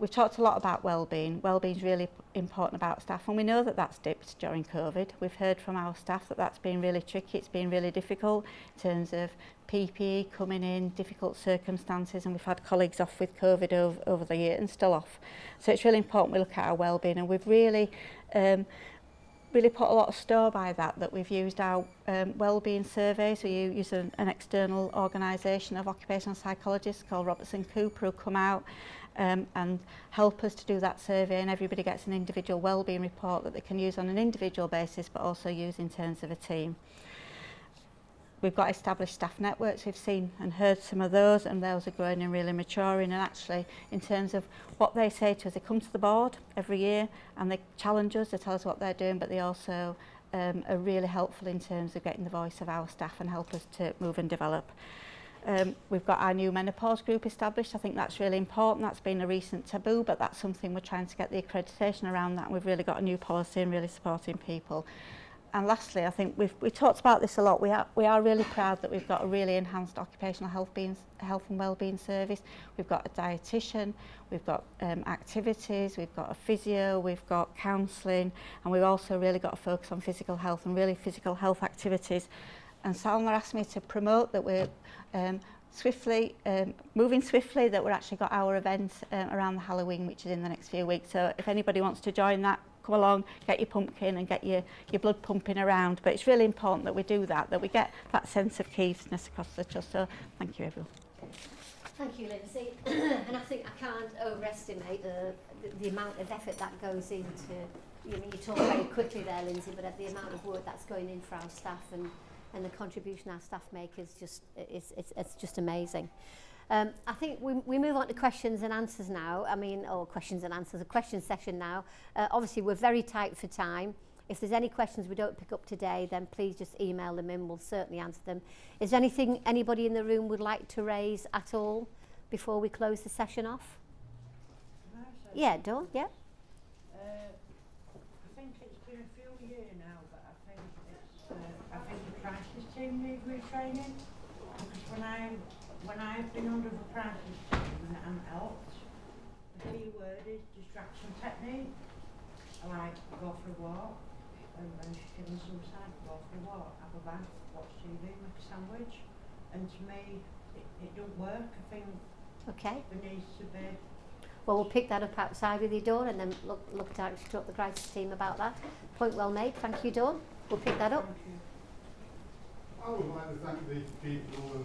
We've talked a lot about wellbeing. Wellbeing is really important about staff, and we know that that's dipped during COVID. We've heard from our staff that that's been really tricky. It's been really difficult in terms of PPE coming in, difficult circumstances, and we've had colleagues off with COVID over the year and still off. So it's really important we look at our wellbeing, and we've really put a lot of store by that we've used our wellbeing surveys. We use an external organisation of occupational psychologists called Robertson Cooper who come out and help us to do that survey, and everybody gets an individual wellbeing report that they can use on an individual basis but also use in terms of a team. We've got established staff networks. We've seen and heard some of those, and those are growing and really maturing. And actually, in terms of what they say to us, they come to the board every year and they challenge us, they tell us what they're doing, but they also are really helpful in terms of getting the voice of our staff and help us to move and develop. We've got our new menopause group established. I think that's really important. That's been a recent taboo, but that's something we're trying to get the accreditation around that. And we've really got a new policy and really supporting people. And lastly, I think we've talked about this a lot. We are really proud that we've got a really enhanced occupational health and wellbeing service. We've got a dietitian, we've got activities, we've got a physio, we've got counselling, and we've also really got a focus on physical health and really physical health activities. And Salma asked me to promote that we're moving swiftly, that we're actually got our event around the Halloween, which is in the next few weeks. So if anybody wants to join that, come along, get your pumpkin and get your blood pumping around. But it's really important that we do that we get that sense of keenness across the trust. So thank you, everyone. Thank you, Lindsay. And I think I can't overestimate the amount of effort that goes into, you talk very quickly there, Lindsay, but the amount of work that's going in for our staff and the contribution our staff make is just, it's just amazing. I think we move on to questions and answers now. Or questions and answers, a question session now. Obviously, we're very tight for time. If there's any questions we don't pick up today, then please just email them in. We'll certainly answer them. Is there anything anybody in the room would like to raise at all before we close the session off? Yeah, Dawn, yeah. I think it's been a few years now, but I think the crisis team need retraining. Because when I've been under the crisis team and it hasn't helped, the key word is distraction technique. I like go for a walk, and when she's feeling suicide, go for a walk, have a bath, watch TV, make a sandwich. And to me, it don't work. I think there needs to be. Well, we'll pick that up outside with you, Dawn, and then look to actually talk to the crisis team about that. Point well made. Thank you, Dawn. We'll pick that up. I would like to thank the people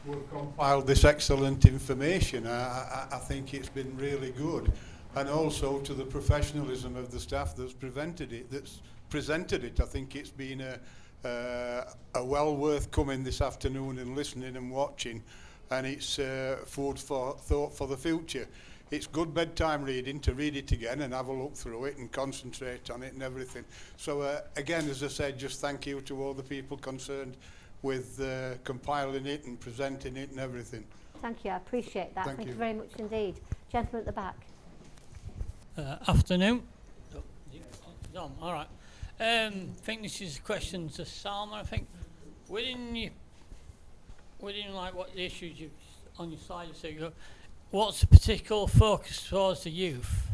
who have compiled this excellent information. I think it's been really good, and also to the professionalism of the staff that's presented it. I think it's been a well worth coming this afternoon and listening and watching, and it's food for thought for the future. It's good bedtime reading to read it again and have a look through it and concentrate on it and everything. So again, as I said, just thank you to all the people concerned with compiling it and presenting it and everything. Thank you, I appreciate that. Thank you very much indeed. Gentleman at the back. Afternoon. All right. I think this is a question to Salma. I think within like what the issues you've on your slide you say, what's the particular focus towards the youth,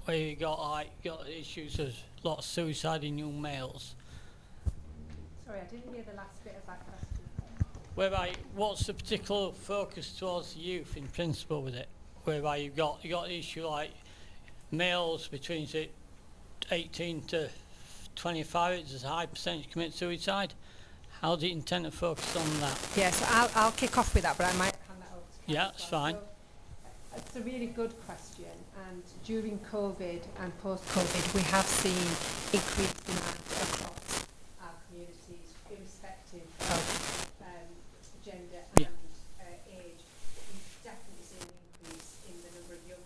where you got issues of a lot of suicide in young males? Sorry, I didn't hear the last bit of that question. Whereby, what's the particular focus towards the youth in principle with it? Whereby you got the issue like males between say 18 to 25, there's a high percentage commit suicide. How do you intend to focus on that? Yeah, so I'll kick off with that, but I might hand that over to Yeah, that's fine. So, it's a really good question, and during COVID and post-COVID, we have seen increased demand across our communities, irrespective of gender and age. We've definitely seen an increase in the number of young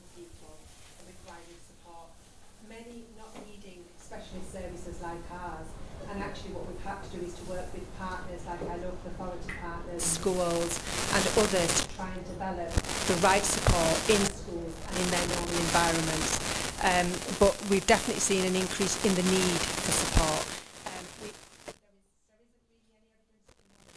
schools and others to try and develop the right support in schools and in their normal environments. But we've definitely seen an increase in the need for support.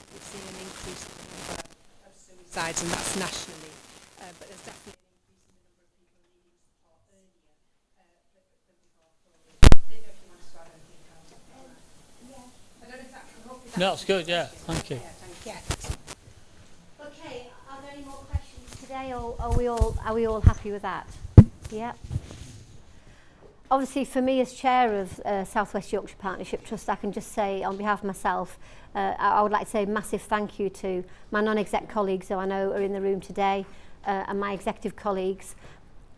We've seen an increase in the number of suicides, and that's nationally. But there's definitely an increase in the number of people needing support earlier than before COVID. I don't know if you want to add anything else. I don't know if that can help you. No, it's good, yeah. Thank you. Yeah. Okay, are there any more questions today, or are we all happy with that? Yeah. Obviously, for me as chair of South West Yorkshire Partnership Trust, I can just say on behalf of myself, I would like to say a massive thank you to my non-exec colleagues who I know are in the room today, and my executive colleagues.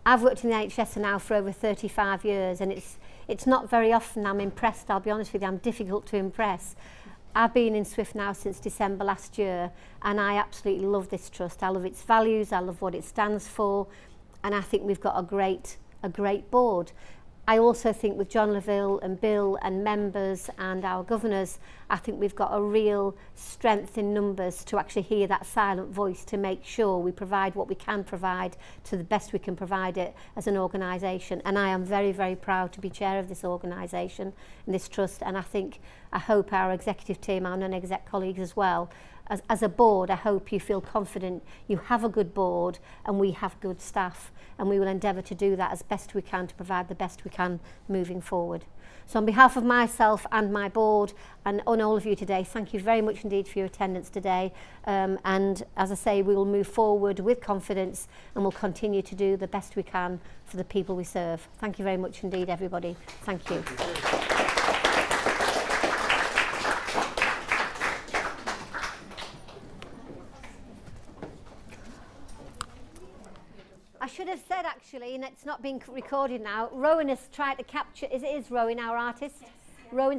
I've worked in the NHS now for over 35 years, and it's not very often I'm impressed, I'll be honest with you, I'm difficult to impress. I've been in SWYPFT now since December last year, and I absolutely love this trust. I love its values, I love what it stands for, and I think we've got a great board. I also think with John Laville and Bill and members and our governors, I think we've got a real strength in numbers to actually hear that silent voice, to make sure we provide what we can provide to the best we can provide it as an organisation. And I am very, very proud to be chair of this organisation and this trust. And I hope our executive team, our non-exec colleagues as well, as a board, I hope you feel confident you have a good board and we have good staff, and we will endeavour to do that as best we can to provide the best we can moving forward. So on behalf of myself and my board and on all of you today, thank you very much indeed for your attendance today, and as I say, we will move forward with confidence and we'll continue to do the best we can for the people we serve. Thank you very much indeed, everybody. Thank you. I should have said actually, and it's not being recorded now, Rowan has tried to capture, is Rowan our artist? Yes. Rowan